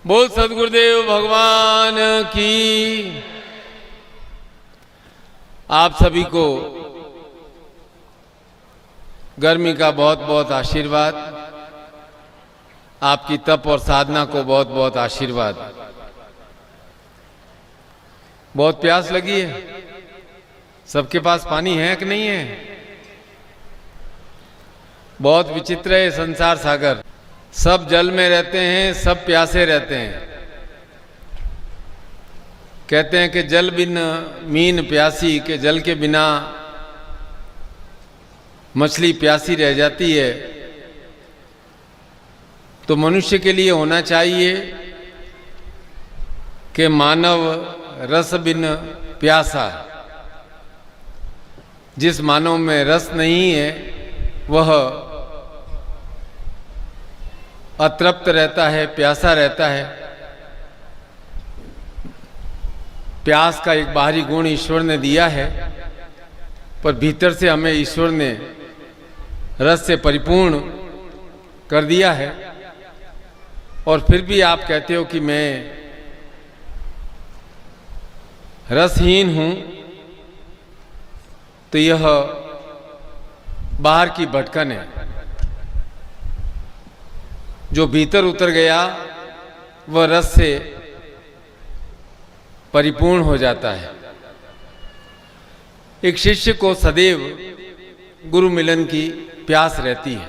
बोल सदगुरुदेव भगवान की। आप सभी को गर्मी का बहुत बहुत आशीर्वाद, आपकी तप और साधना को बहुत बहुत आशीर्वाद। बहुत प्यास लगी है, सबके पास पानी है कि नहीं है? बहुत विचित्र है संसार सागर, सब जल में रहते हैं, सब प्यासे रहते हैं। कहते हैं कि जल बिन मीन प्यासी, के जल के बिना मछली प्यासी रह जाती है। तो मनुष्य के लिए होना चाहिए कि मानव रस बिन प्यासा। जिस मानव में रस नहीं है वह अतृप्त रहता है, प्यासा रहता है। प्यास का एक बाहरी गुण ईश्वर ने दिया है, पर भीतर से हमें ईश्वर ने रस से परिपूर्ण कर दिया है। और फिर भी आप कहते हो कि मैं रसहीन हूं, तो यह बाहर की भटकन है। जो भीतर उतर गया वह रस से परिपूर्ण हो जाता है। एक शिष्य को सदैव गुरु मिलन की प्यास रहती है,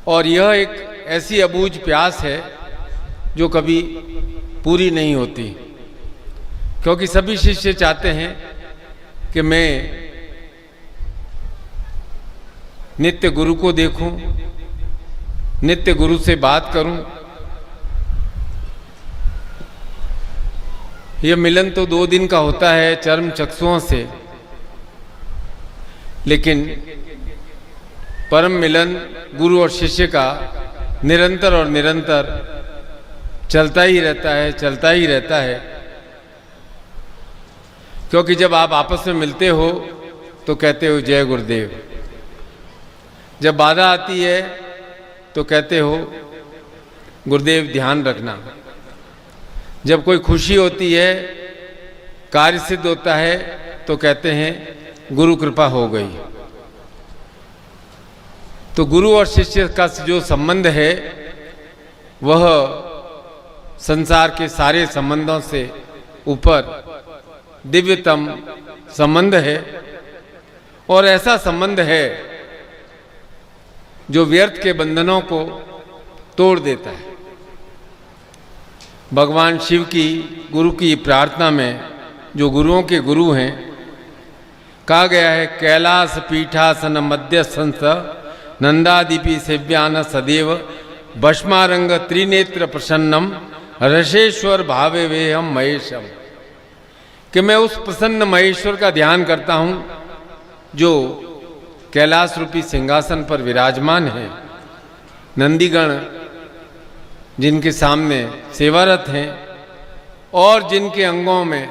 और यह एक ऐसी अबूझ प्यास है जो कभी पूरी नहीं होती, क्योंकि सभी शिष्य चाहते हैं कि मैं नित्य गुरु को देखूं, नित्य गुरु से बात करूं। यह मिलन तो 2 दिन का होता है चर्म चक्षुओं से, लेकिन परम मिलन गुरु और शिष्य का निरंतर और निरंतर चलता ही रहता है, चलता ही रहता है। क्योंकि जब आप आपस में मिलते हो तो कहते हो जय गुरुदेव, जब बाधा आती है तो कहते हो गुरुदेव ध्यान रखना, जब कोई खुशी होती है, कार्य सिद्ध होता है, तो कहते हैं गुरु कृपा हो गई। तो गुरु और शिष्य का जो संबंध है वह संसार के सारे संबंधों से ऊपर दिव्यतम संबंध है, और ऐसा संबंध है जो व्यर्थ के बंधनों को तोड़ देता है। भगवान शिव की गुरु की प्रार्थना में, जो गुरुओं के गुरु हैं, कहा गया है कैलास पीठासन मध्य संस नंदादीपी सेव्यान सदैव भस्मारंग त्रिनेत्र प्रसन्नम रसेश्वर भावे वे हम महेशम। कि मैं उस प्रसन्न महेश्वर का ध्यान करता हूं जो कैलाश रूपी सिंहासन पर विराजमान है। नंदीगण जिनके सामने सेवारत हैं और जिनके अंगों में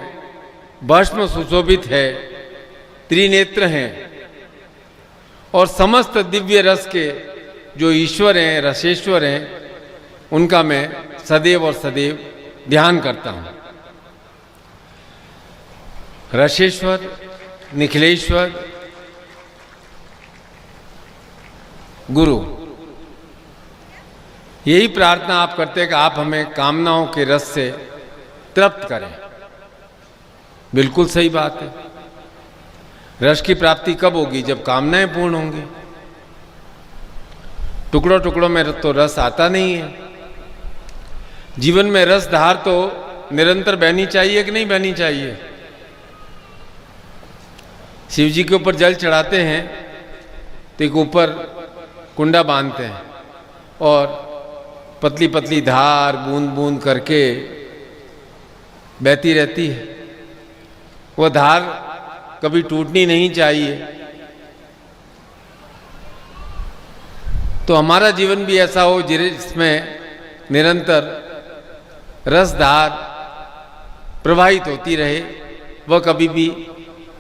भस्म सुशोभित है, त्रिनेत्र हैं, और समस्त दिव्य रस के जो ईश्वर हैं, रसेश्वर हैं, उनका मैं सदैव और सदैव ध्यान करता हूं। रसेश्वर, निखिलेश्वर, गुरु, यही प्रार्थना आप करते हैं कि आप हमें कामनाओं के रस से तृप्त करें। बिल्कुल सही बात है। रस की प्राप्ति कब होगी? जब कामनाएं पूर्ण होंगी। टुकड़ों टुकड़ों में तो रस आता नहीं है। जीवन में रस धार तो निरंतर बहनी चाहिए कि नहीं बहनी चाहिए? शिव जी के ऊपर जल चढ़ाते हैं तो एक ऊपर कुंडा बांधते हैं, और पतली पतली धार बूंद बूंद करके बहती रहती है। वह धार कभी टूटनी नहीं चाहिए। तो हमारा जीवन भी ऐसा हो जिसमें निरंतर रसधार प्रवाहित होती रहे, वह कभी भी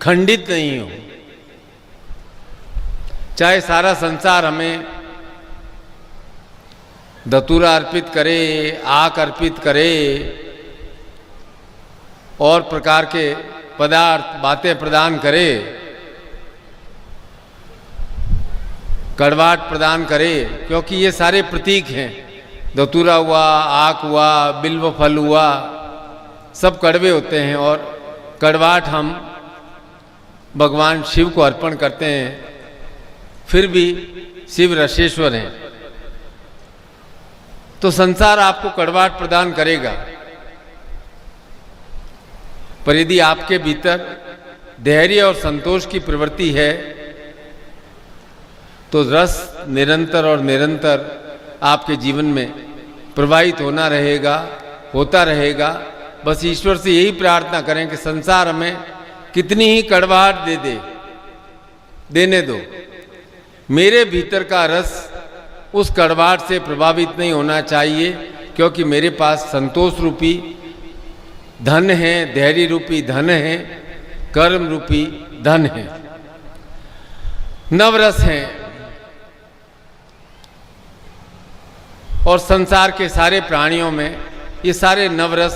खंडित नहीं हो। चाहे सारा संसार हमें धतूरा अर्पित करे, आक अर्पित करे और प्रकार के पदार्थ बातें प्रदान करे, कड़वाट प्रदान करे, क्योंकि ये सारे प्रतीक हैं। धतूरा हुआ, आक हुआ, बिल्व फल हुआ, सब कड़वे होते हैं और कड़वाट हम भगवान शिव को अर्पण करते हैं। फिर भी शिव रसेश्वर हैं, तो संसार आपको कड़वाट प्रदान करेगा। पर यदि आपके भीतर धैर्य और संतोष की प्रवृत्ति है तो रस निरंतर और निरंतर आपके जीवन में प्रवाहित होता रहेगा। बस ईश्वर से यही प्रार्थना करें कि संसार हमें कितनी ही कड़वाहट देने दो, मेरे भीतर का रस उस कड़वाहट से प्रभावित नहीं होना चाहिए, क्योंकि मेरे पास संतोष रूपी धन है, धैर्य रूपी धन है, कर्म रूपी धन है, नवरस हैं और संसार के सारे प्राणियों में ये सारे नवरस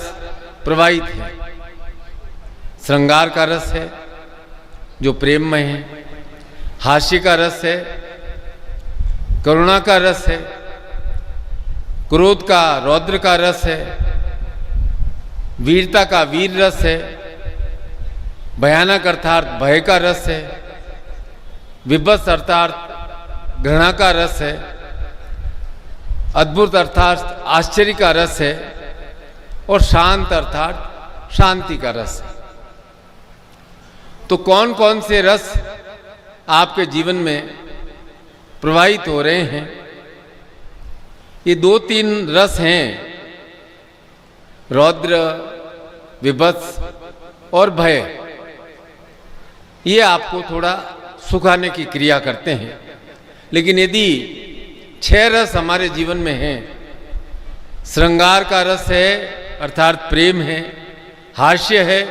प्रवाहित हैं। श्रृंगार का रस है जो प्रेममय है, हास्य का रस है, करुणा का रस है, क्रोध का रौद्र का रस है, वीरता का वीर रस है, भयानक अर्थात भय का रस है, विभत्स अर्थात घृणा का रस है, अद्भुत अर्थात आश्चर्य का रस है और शांत अर्थात शांति का रस है। तो कौन कौन से रस आपके जीवन में प्रवाहित हो रहे हैं? ये 2-3 रस हैं, रौद्र, विभत्स और भय। ये आपको थोड़ा सुखाने की क्रिया करते हैं। लेकिन यदि 6 रस हमारे जीवन में हैं, श्रृंगार का रस है अर्थात प्रेम है, हास्य है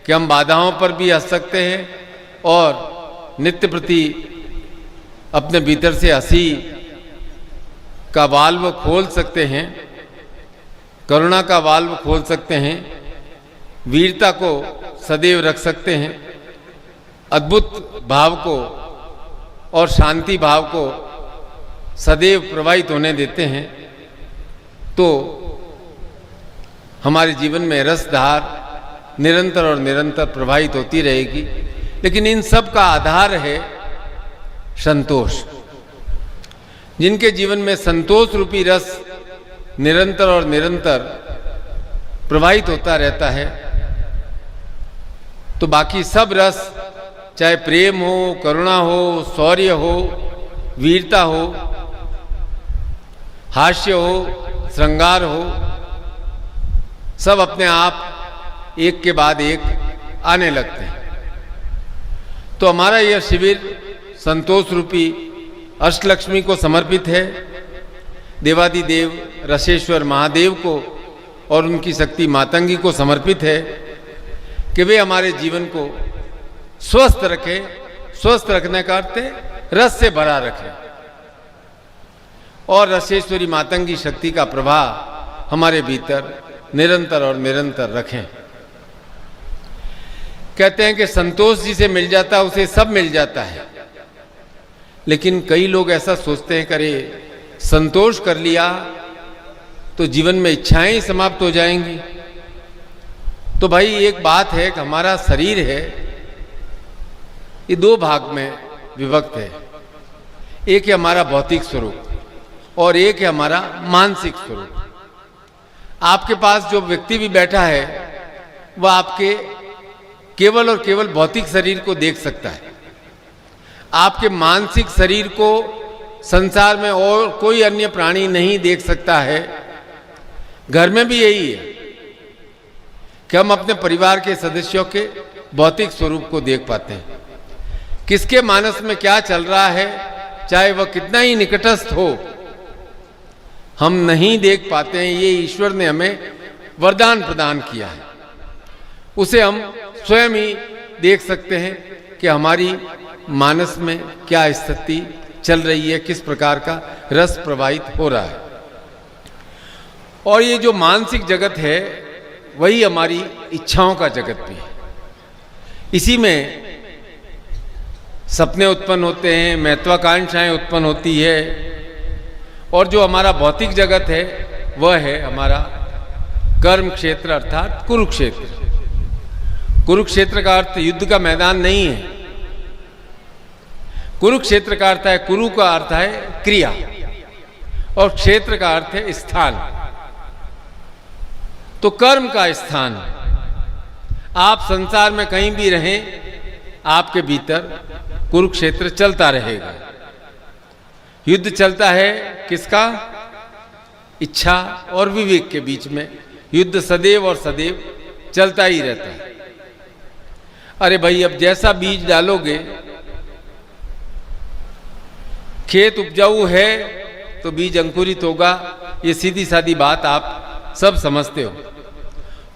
कि हम बाधाओं पर भी हंस सकते हैं और नित्य प्रति अपने भीतर से हंसी का वाल्व खोल सकते हैं, करुणा का वाल्व खोल सकते हैं, वीरता को सदैव रख सकते हैं, अद्भुत भाव को और शांति भाव को सदैव प्रवाहित होने देते हैं, तो हमारे जीवन में रसधार निरंतर और निरंतर प्रवाहित होती रहेगी। लेकिन इन सब का आधार है संतोष। जिनके जीवन में संतोष रूपी रस निरंतर और निरंतर प्रवाहित होता रहता है, तो बाकी सब रस, चाहे प्रेम हो, करुणा हो, शौर्य हो, वीरता हो, हास्य हो, श्रृंगार हो, सब अपने आप एक के बाद एक आने लगते हैं। तो हमारा यह शिविर संतोष रूपी अष्टलक्ष्मी को समर्पित है, देवादिदेव रसेश्वर महादेव को और उनकी शक्ति मातंगी को समर्पित है कि वे हमारे जीवन को स्वस्थ रखें। स्वस्थ रखने का अर्थ है रस से भरा रखें और रसेश्वरी मातंगी शक्ति का प्रभाव हमारे भीतर निरंतर और निरंतर रखें। कहते हैं कि संतोष जिसे मिल जाता है उसे सब मिल जाता है, लेकिन कई लोग ऐसा सोचते हैं करे संतोष कर लिया तो जीवन में इच्छाएं ही समाप्त हो जाएंगी। तो भाई एक बात है कि हमारा शरीर है, ये 2 भाग में विभक्त है। एक है हमारा भौतिक स्वरूप और एक है हमारा मानसिक स्वरूप। आपके पास जो व्यक्ति भी बैठा है वह आपके केवल और केवल भौतिक शरीर को देख सकता है। आपके मानसिक शरीर को संसार में और कोई अन्य प्राणी नहीं देख सकता है। घर में भी यही है कि हम अपने परिवार के सदस्यों के भौतिक स्वरूप को देख पाते हैं। किसके मानस में क्या चल रहा है, चाहे वह कितना ही निकटस्थ हो, हम नहीं देख पाते हैं। ये ईश्वर ने हमें वरदान प्रदान किया है। उसे हम स्वयं ही देख सकते हैं कि हमारी मानस में क्या स्थिति चल रही है, किस प्रकार का रस प्रवाहित हो रहा है। और ये जो मानसिक जगत है वही हमारी इच्छाओं का जगत भी है। इसी में सपने उत्पन्न होते हैं, महत्वाकांक्षाएं उत्पन्न होती है, और जो हमारा भौतिक जगत है वह है हमारा कर्म क्षेत्र अर्थात कुरुक्षेत्र। कुरुक्षेत्र का अर्थ युद्ध का मैदान नहीं है। कुरुक्षेत्र का अर्थ है, कुरु का अर्थ है क्रिया और क्षेत्र का अर्थ है स्थान। तो कर्म का स्थान, आप संसार में कहीं भी रहें, आपके भीतर कुरुक्षेत्र चलता रहेगा। युद्ध चलता है किसका? इच्छा और विवेक के बीच में युद्ध सदैव और सदैव चलता ही रहता है। अरे भाई, अब जैसा बीज डालोगे, खेत उपजाऊ है तो बीज अंकुरित होगा, ये सीधी सादी बात आप सब समझते हो।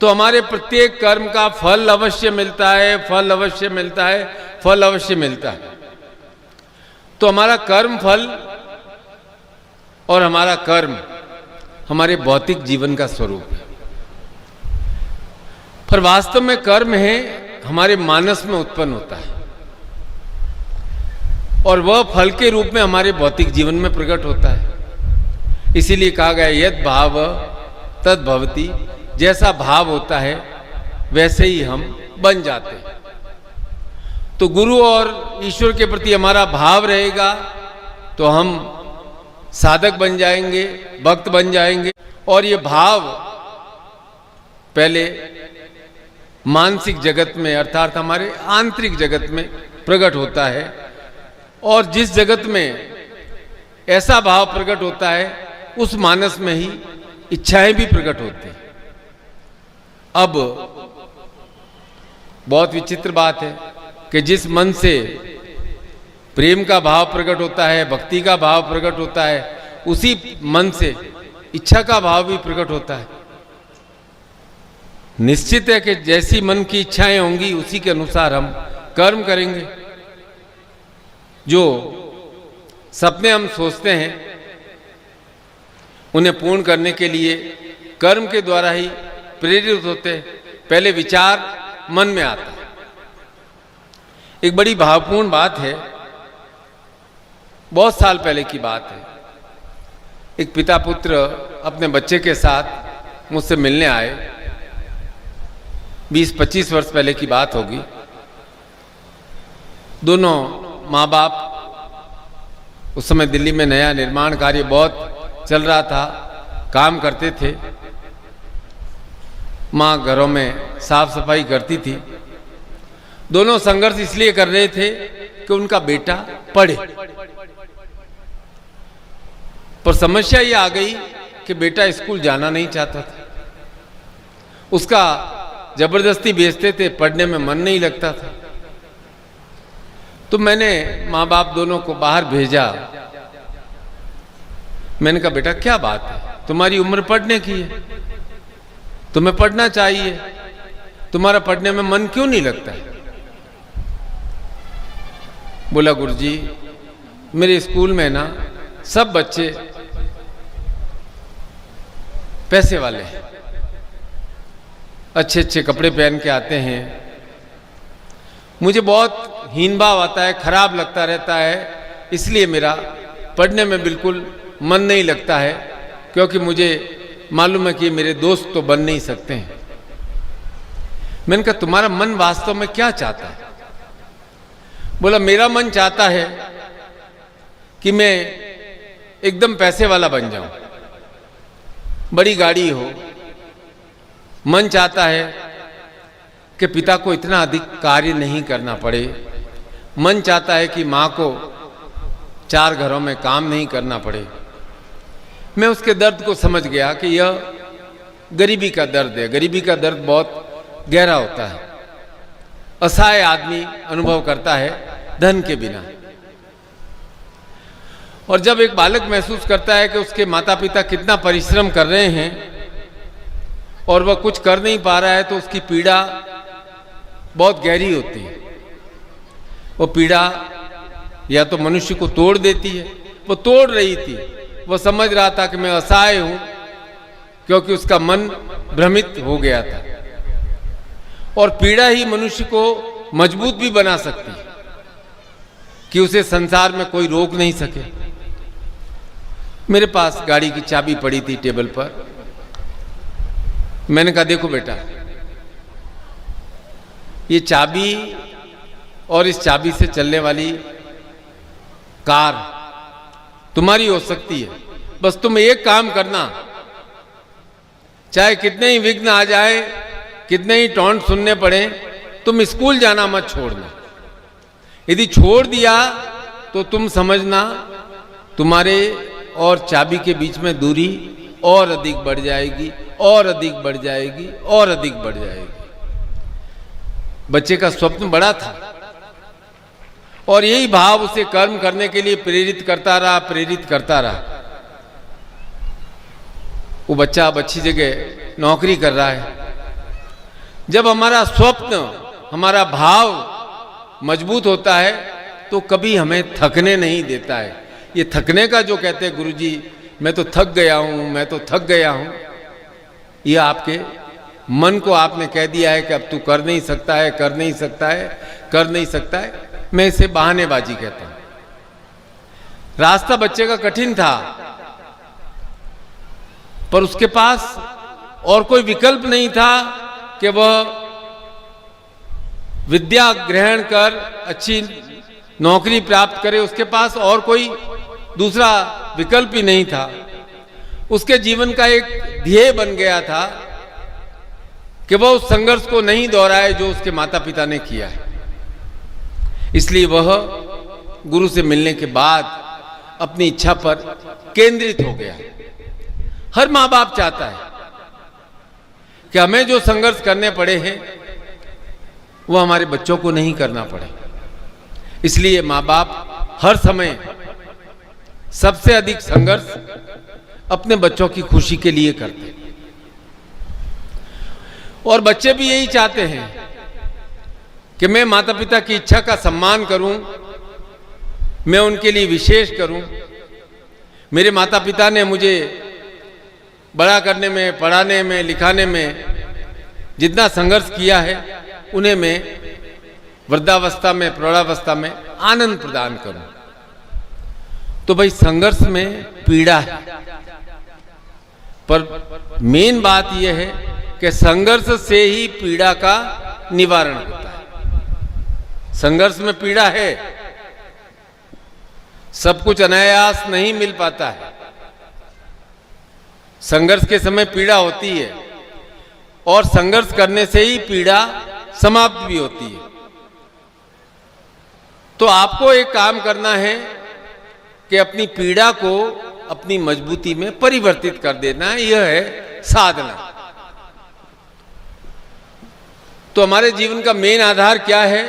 तो हमारे प्रत्येक कर्म का फल अवश्य मिलता है, फल अवश्य मिलता है, फल अवश्य मिलता है। तो हमारा कर्म फल और हमारा कर्म हमारे भौतिक जीवन का स्वरूप है। पर वास्तव में कर्म है हमारे मानस में उत्पन्न होता है और वह फल के रूप में हमारे भौतिक जीवन में प्रकट होता है। इसीलिए कहा गया यद भाव तद भवति, जैसा भाव होता है वैसे ही हम बन जाते हैं। तो गुरु और ईश्वर के प्रति हमारा भाव रहेगा तो हम साधक बन जाएंगे, भक्त बन जाएंगे। और ये भाव पहले मानसिक जगत में अर्थात हमारे आंतरिक जगत में प्रकट होता है, और जिस जगत में ऐसा भाव प्रकट होता है उस मानस में ही इच्छाएं भी प्रकट होती हैं। अब बहुत विचित्र बात है कि जिस मन से प्रेम का भाव प्रकट होता है, भक्ति का भाव प्रकट होता है, उसी मन से इच्छा का भाव भी प्रकट होता है। निश्चित है कि जैसी मन की इच्छाएं होंगी उसी के अनुसार हम कर्म करेंगे। जो सपने हम सोचते हैं उन्हें पूर्ण करने के लिए कर्म के द्वारा ही प्रेरित होते हैं। पहले विचार मन में आता है। एक बड़ी भावपूर्ण बात है, बहुत साल पहले की बात है। एक पिता पुत्र अपने बच्चे के साथ मुझसे मिलने आए। 20-25 वर्ष पहले की बात होगी। दोनों माँ बाप, उस समय दिल्ली में नया निर्माण कार्य बहुत चल रहा था, काम करते थे। माँ घरों में साफ सफाई करती थी। दोनों संघर्ष इसलिए कर रहे थे कि उनका बेटा पढ़े, पर समस्या ये आ गई कि बेटा स्कूल जाना नहीं चाहता था। उसका जबरदस्ती भेजते थे, पढ़ने में मन नहीं लगता था। तो मैंने माँ बाप दोनों को बाहर भेजा। मैंने कहा बेटा क्या बात है, तुम्हारी उम्र पढ़ने की है, तुम्हें पढ़ना चाहिए, तुम्हारा पढ़ने में मन क्यों नहीं लगता है? बोला गुरुजी मेरे स्कूल में ना सब बच्चे पैसे वाले हैं, अच्छे अच्छे कपड़े पहन के आते हैं। मुझे बहुत हीन भाव आता है, खराब लगता रहता है, इसलिए मेरा पढ़ने में बिल्कुल मन नहीं लगता है, क्योंकि मुझे मालूम है कि मेरे दोस्त तो बन नहीं सकते हैं। मैंने कहा तुम्हारा मन वास्तव में क्या चाहता है? बोला मेरा मन चाहता है कि मैं एकदम पैसे वाला बन जाऊं, बड़ी गाड़ी हो। मन चाहता है कि पिता को इतना अधिक कार्य नहीं करना पड़े। मन चाहता है कि माँ को 4 घरों में काम नहीं करना पड़े। मैं उसके दर्द को समझ गया कि यह गरीबी का दर्द है। गरीबी का दर्द बहुत गहरा होता है। असहाय आदमी अनुभव करता है धन के बिना। और जब एक बालक महसूस करता है कि उसके माता पिता कितना परिश्रम कर रहे हैं और वह कुछ कर नहीं पा रहा है, तो उसकी पीड़ा बहुत गहरी होती है। वो पीड़ा या तो मनुष्य को तोड़ देती है। वो तोड़ रही थी, वो समझ रहा था कि मैं असहाय हूं, क्योंकि उसका मन भ्रमित हो गया था। और पीड़ा ही मनुष्य को मजबूत भी बना सकती है कि उसे संसार में कोई रोक नहीं सके। मेरे पास गाड़ी की चाबी पड़ी थी टेबल पर। मैंने कहा देखो बेटा, ये चाबी और इस चाबी से चलने वाली कार तुम्हारी हो सकती है, बस तुम एक काम करना, चाहे कितने ही विघ्न आ जाए, कितने ही टॉन्ट सुनने पड़े, तुम स्कूल जाना मत छोड़ना। यदि छोड़ दिया तो तुम समझना तुम्हारे और चाबी के बीच में दूरी और अधिक बढ़ जाएगी, और अधिक बढ़ जाएगी, और अधिक बढ़ जाएगी। बच्चे का स्वप्न बड़ा था और यही भाव उसे कर्म करने के लिए प्रेरित करता रहा, प्रेरित करता रहा। वो बच्चा अब अच्छी जगह नौकरी कर रहा है। जब हमारा स्वप्न, हमारा भाव मजबूत होता है तो कभी हमें थकने नहीं देता है। ये थकने का जो कहते हैं गुरुजी, मैं तो थक गया हूं, मैं तो थक गया हूं, ये आपके मन को आपने कह दिया है कि अब तू कर नहीं सकता है, कर नहीं सकता है, कर नहीं सकता है। मैं इसे बहानेबाजी कहता हूं। रास्ता बच्चे का कठिन था, पर उसके पास और कोई विकल्प नहीं था कि वह विद्या ग्रहण कर अच्छी नौकरी प्राप्त करे। उसके पास और कोई दूसरा विकल्प ही नहीं था। उसके जीवन का एक ध्येय बन गया था कि वह उस संघर्ष को नहीं दोहराए जो उसके माता पिता ने किया है। इसलिए वह गुरु से मिलने के बाद अपनी इच्छा पर केंद्रित हो गया। हर माँ बाप चाहता है कि हमें जो संघर्ष करने पड़े हैं वो हमारे बच्चों को नहीं करना पड़े। इसलिए माँ बाप हर समय सबसे अधिक संघर्ष अपने बच्चों की खुशी के लिए करते हैं। और बच्चे भी यही चाहते हैं कि मैं माता पिता की इच्छा का सम्मान करूं, मैं उनके लिए विशेष करूं। मेरे माता पिता ने मुझे बड़ा करने में, पढ़ाने में, लिखाने में जितना संघर्ष किया है, उन्हें मैं वृद्धावस्था में, प्रौढ़ावस्था में आनंद प्रदान करूं। तो भाई संघर्ष में पीड़ा है, पर मेन बात यह है कि संघर्ष से ही पीड़ा का निवारण होता है। संघर्ष में पीड़ा है, सब कुछ अनायास नहीं मिल पाता है। संघर्ष के समय पीड़ा होती है और संघर्ष करने से ही पीड़ा समाप्त भी होती है। तो आपको एक काम करना है कि अपनी पीड़ा को अपनी मजबूती में परिवर्तित कर देना है। यह है साधना। तो हमारे जीवन का मेन आधार क्या है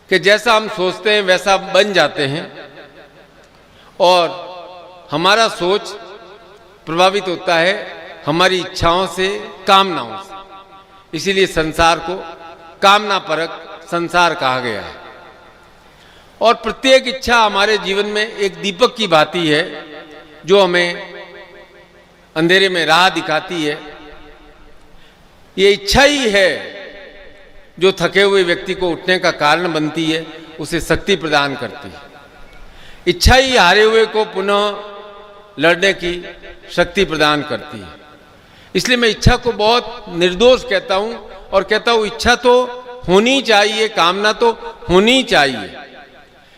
कि जैसा हम सोचते हैं वैसा बन जाते हैं, और हमारा सोच प्रभावित होता है हमारी इच्छाओं से, कामनाओं से। इसीलिए संसार को कामना परक संसार कहा गया है। और प्रत्येक इच्छा हमारे जीवन में एक दीपक की भांति है जो हमें अंधेरे में राह दिखाती है। ये इच्छा ही है जो थके हुए व्यक्ति को उठने का कारण बनती है, उसे शक्ति प्रदान करती है। इच्छा ही हारे हुए को पुनः लड़ने की शक्ति प्रदान करती है। इसलिए मैं इच्छा को बहुत निर्दोष कहता हूं और कहता हूं इच्छा तो होनी चाहिए, कामना तो होनी चाहिए।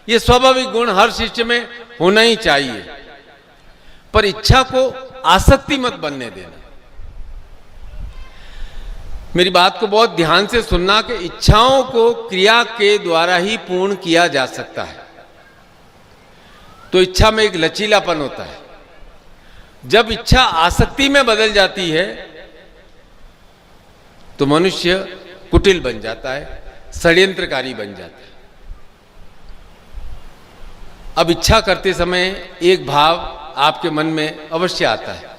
ये स्वाभाविक गुण हर शिष्य में होना ही चाहिए, पर इच्छा को आसक्ति मत बनने देना। मेरी बात को बहुत ध्यान से सुनना कि इच्छाओं को क्रिया के द्वारा ही पूर्ण किया जा सकता है। तो इच्छा में एक लचीलापन होता है। जब इच्छा आसक्ति में बदल जाती है तो मनुष्य कुटिल बन जाता है, षड्यंत्रकारी बन जाता है। अब इच्छा करते समय एक भाव आपके मन में अवश्य आता है,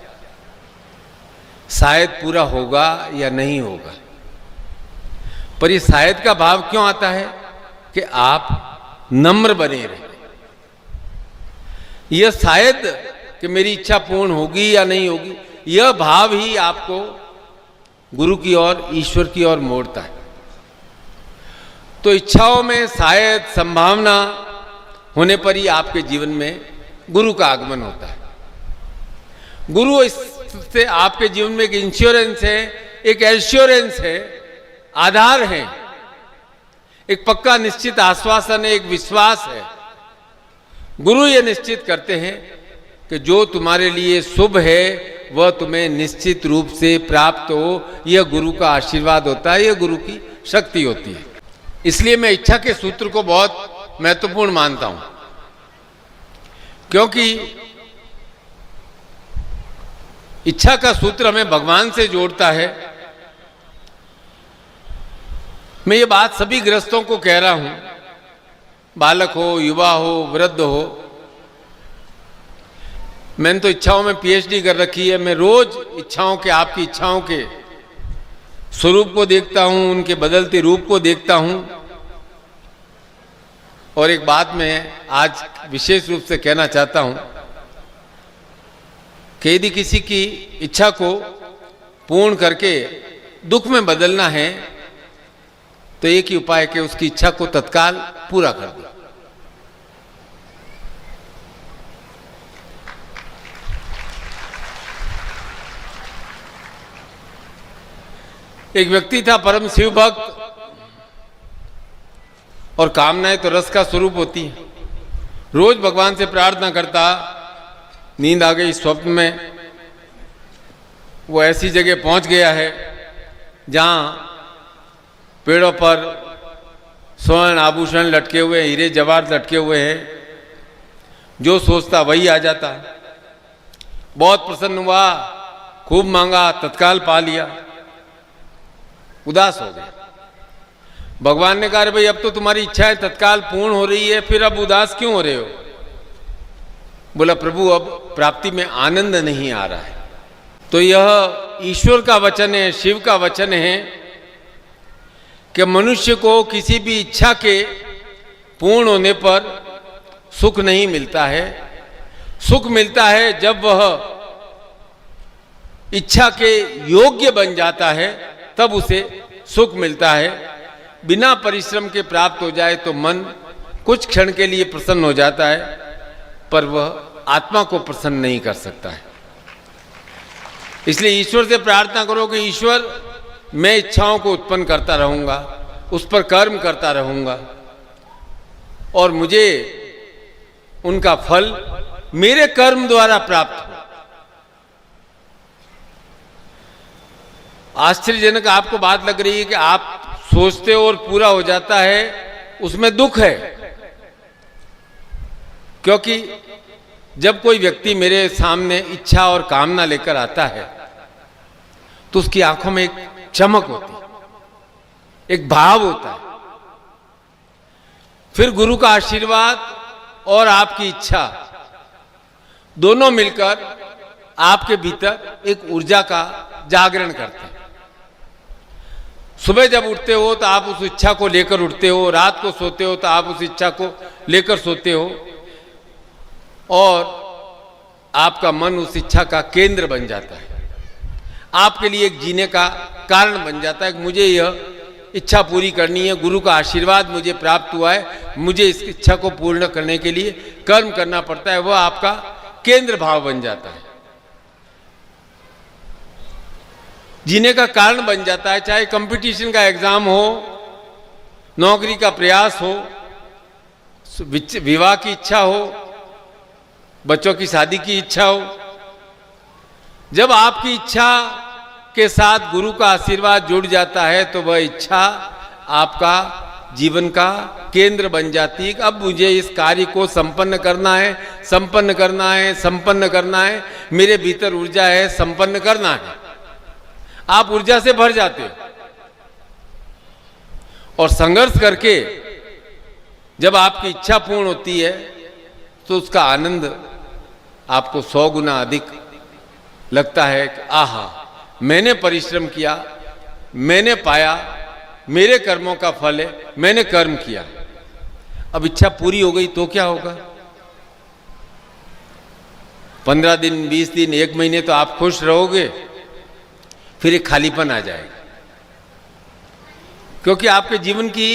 शायद पूरा होगा या नहीं होगा। पर ये शायद का भाव क्यों आता है कि आप नम्र बने रहें। यह शायद कि मेरी इच्छा पूर्ण होगी या नहीं होगी, यह भाव ही आपको गुरु की ओर, ईश्वर की ओर मोड़ता है। तो इच्छाओं में शायद संभावना होने पर ही आपके जीवन में गुरु का आगमन होता है। गुरु इससे आपके जीवन में एक इंश्योरेंस है, एक एश्योरेंस है, आधार है, एक पक्का निश्चित आश्वासन है, एक विश्वास है। गुरु ये निश्चित करते हैं कि जो तुम्हारे लिए शुभ है वह तुम्हें निश्चित रूप से प्राप्त हो। यह गुरु का आशीर्वाद होता है, यह गुरु की शक्ति होती है। इसलिए मैं इच्छा के सूत्र को बहुत महत्वपूर्ण मानता हूं, क्योंकि इच्छा का सूत्र हमें भगवान से जोड़ता है। मैं ये बात सभी गृहस्थों को कह रहा हूं, बालक हो, युवा हो, वृद्ध हो। मैंने तो इच्छाओं में पीएचडी कर रखी है। मैं रोज इच्छाओं के, आपकी इच्छाओं के स्वरूप को देखता हूं, उनके बदलते रूप को देखता हूं। और एक बात मैं आज विशेष रूप से कहना चाहता हूं कि यदि किसी की इच्छा को पूर्ण करके दुख में बदलना है तो एक ही उपाय कि उसकी इच्छा को तत्काल पूरा कर दो। एक व्यक्ति था परम शिव भक्त, और कामनाएं तो रस का स्वरूप होती है। रोज भगवान से प्रार्थना करता, नींद आ गई, स्वप्न में वो ऐसी जगह पहुंच गया है जहां पेड़ों पर स्वर्ण आभूषण लटके हुए, हीरे जवाहर लटके हुए हैं। जो सोचता वही आ जाता। बहुत प्रसन्न हुआ, खूब मांगा, तत्काल पा लिया, उदास हो गया। भगवान ने कहा, भाई अब तो तुम्हारी इच्छाएं तत्काल पूर्ण हो रही है, फिर अब उदास क्यों हो रहे हो? बोला, प्रभु अब प्राप्ति में आनंद नहीं आ रहा है। तो यह ईश्वर का वचन है, शिव का वचन है कि मनुष्य को किसी भी इच्छा के पूर्ण होने पर सुख नहीं मिलता है। सुख मिलता है जब वह इच्छा के योग्य बन जाता है, तब उसे सुख मिलता है। बिना परिश्रम के प्राप्त हो जाए तो मन कुछ क्षण के लिए प्रसन्न हो जाता है, पर वह आत्मा को प्रसन्न नहीं कर सकता है। इसलिए ईश्वर से प्रार्थना करो कि ईश्वर, मैं इच्छाओं को उत्पन्न करता रहूंगा, उस पर कर्म करता रहूंगा, और मुझे उनका फल मेरे कर्म द्वारा प्राप्त हो। आश्चर्यजनक आपको बात लग रही है कि आप सोचते हो और पूरा हो जाता है, उसमें दुख है। क्योंकि जब कोई व्यक्ति मेरे सामने इच्छा और कामना लेकर आता है तो उसकी आंखों में एक चमक होती है, एक भाव होता है। फिर गुरु का आशीर्वाद और आपकी इच्छा दोनों मिलकर आपके भीतर एक ऊर्जा का जागरण करते हैं। सुबह जब उठते हो तो आप उस इच्छा को लेकर उठते हो, रात को सोते हो तो आप उस इच्छा को लेकर सोते हो, और आपका मन उस इच्छा का केंद्र बन जाता है, आपके लिए एक जीने का कारण बन जाता है कि मुझे यह इच्छा पूरी करनी है, गुरु का आशीर्वाद मुझे प्राप्त हुआ है, मुझे इस इच्छा को पूर्ण करने के लिए कर्म करना पड़ता है। वह आपका केंद्र भाव बन जाता है, जीने का कारण बन जाता है। चाहे कंपटीशन का एग्जाम हो, नौकरी का प्रयास हो, विवाह की इच्छा हो, बच्चों की शादी की इच्छा हो, जब आपकी इच्छा के साथ गुरु का आशीर्वाद जुड़ जाता है तो वह इच्छा आपका जीवन का केंद्र बन जाती है। अब मुझे इस कार्य को संपन्न करना है, संपन्न करना है, संपन्न करना है, मेरे भीतर ऊर्जा है, संपन्न करना है। आप ऊर्जा से भर जाते हो, और संघर्ष करके जब आपकी इच्छा पूर्ण होती है तो उसका आनंद आपको 100 गुना अधिक लगता है कि आहा, मैंने परिश्रम किया, मैंने पाया, मेरे कर्मों का फल है, मैंने कर्म किया। अब इच्छा पूरी हो गई तो क्या होगा? 15 दिन, 20 दिन, 1 महीने तो आप खुश रहोगे, फिर एक खालीपन आ जाएगा, क्योंकि आपके जीवन की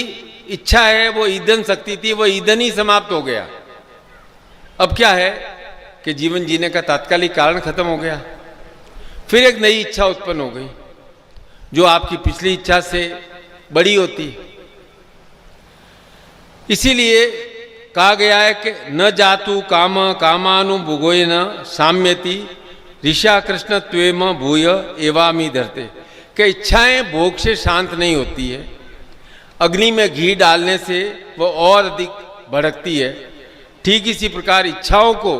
इच्छा है, वो ईंधन शक्ति थी, वो ईंधन ही समाप्त हो गया। अब क्या है कि जीवन जीने का तात्कालिक कारण खत्म हो गया, फिर एक नई इच्छा उत्पन्न हो गई जो आपकी पिछली इच्छा से बड़ी होती। इसीलिए कहा गया है कि न जातु काम कामानुभुगोय न साम्यति ऋषा कृष्ण त्वेम भूय एवामी धरते, कि इच्छाएं भोग से शांत नहीं होती है, अग्नि में घी डालने से वो और अधिक भड़कती है। ठीक इसी प्रकार इच्छाओं को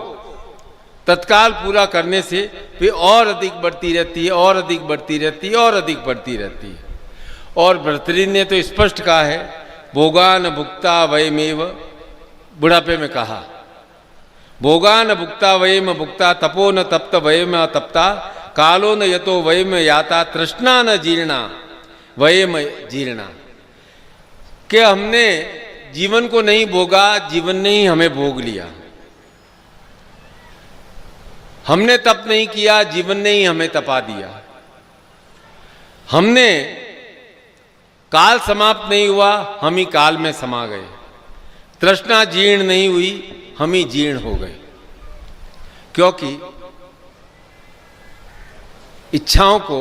तत्काल पूरा करने से वे और अधिक बढ़ती रहती है, और अधिक बढ़ती रहती है, और अधिक बढ़ती रहती है। और भर्तृहरि ने तो स्पष्ट कहा है, भोगान भुक्ता वयमेव, बुढ़ापे में कहा, भोगान भुक्ता वयम भुक्ता तपो न तप्त वयम तप्ता कालो न यतो वयम याता तृष्णा न जीर्णा वयम जीर्णा, कि हमने जीवन को नहीं भोगा, जीवन ने ही हमें भोग लिया। हमने तप नहीं किया, जीवन ने ही हमें तपा दिया। हमने काल समाप्त नहीं हुआ, हम ही काल में समा गए। तृष्णा जीर्ण नहीं हुई, हम ही जीर्ण हो गए, क्योंकि इच्छाओं को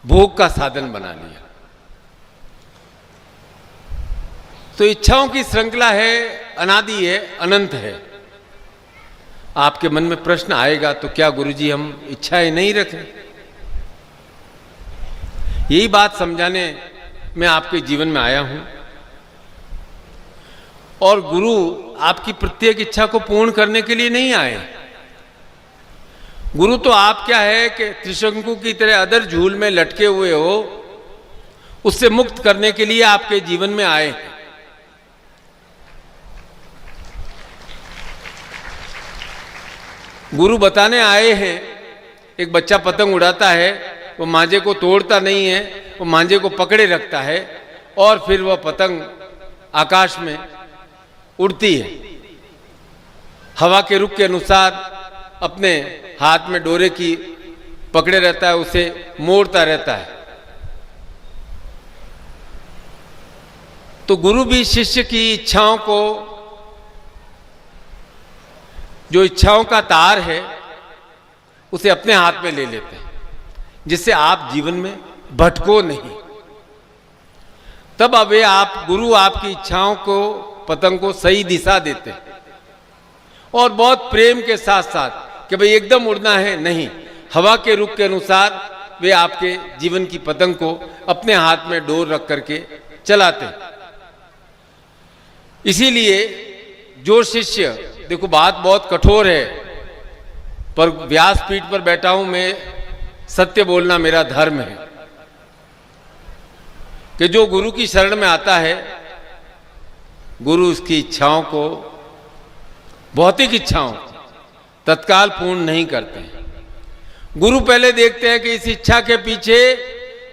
भोग का साधन बना लिया। तो इच्छाओं की श्रृंखला है, अनादि है, अनंत है। आपके मन में प्रश्न आएगा, तो क्या गुरुजी हम इच्छाएं नहीं रखें? यही बात समझाने मैं आपके जीवन में आया हूं। और गुरु आपकी प्रत्येक इच्छा को पूर्ण करने के लिए नहीं आए। गुरु तो आप क्या है कि त्रिशंकु की तरह अदर झूल में लटके हुए हो, उससे मुक्त करने के लिए आपके जीवन में आए हैं। गुरु बताने आए हैं, एक बच्चा पतंग उड़ाता है, वो मांझे को तोड़ता नहीं है, वो मांझे को पकड़े रखता है और फिर वह पतंग आकाश में उड़ती है। हवा के रुख के अनुसार अपने हाथ में डोरे की पकड़े रहता है, उसे मोड़ता रहता है। तो गुरु भी शिष्य की इच्छाओं को, जो इच्छाओं का तार है, उसे अपने हाथ में ले लेते हैं, जिससे आप जीवन में भटको नहीं। तब अब आप गुरु आपकी इच्छाओं को, पतंग को सही दिशा देते हैं, और बहुत प्रेम के साथ साथ कि भाई एकदम उड़ना है, नहीं, हवा के रुख के अनुसार वे आपके जीवन की पतंग को अपने हाथ में डोर रख करके चलाते हैं। इसीलिए जो शिष्य, देखो बात बहुत कठोर है, पर व्यासपीठ पर बैठा हूं मैं, सत्य बोलना मेरा धर्म है, कि जो गुरु की शरण में आता है, गुरु उसकी इच्छाओं को, भौतिक इच्छाओं तत्काल पूर्ण नहीं करते हैं। गुरु पहले देखते हैं कि इस इच्छा के पीछे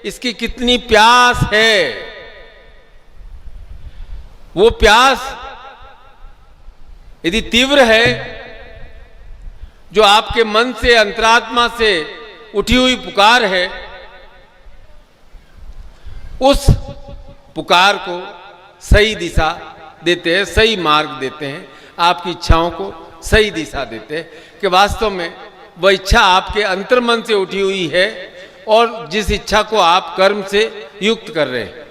इसकी कितनी प्यास है। वो प्यास यदि तीव्र है, जो आपके मन से, अंतरात्मा से उठी हुई पुकार है, उस पुकार को सही दिशा देते हैं, सही मार्ग देते हैं, आपकी इच्छाओं को सही दिशा देते हैं, कि वास्तव में वह इच्छा आपके अंतर्मन से उठी हुई है और जिस इच्छा को आप कर्म से युक्त कर रहे हैं।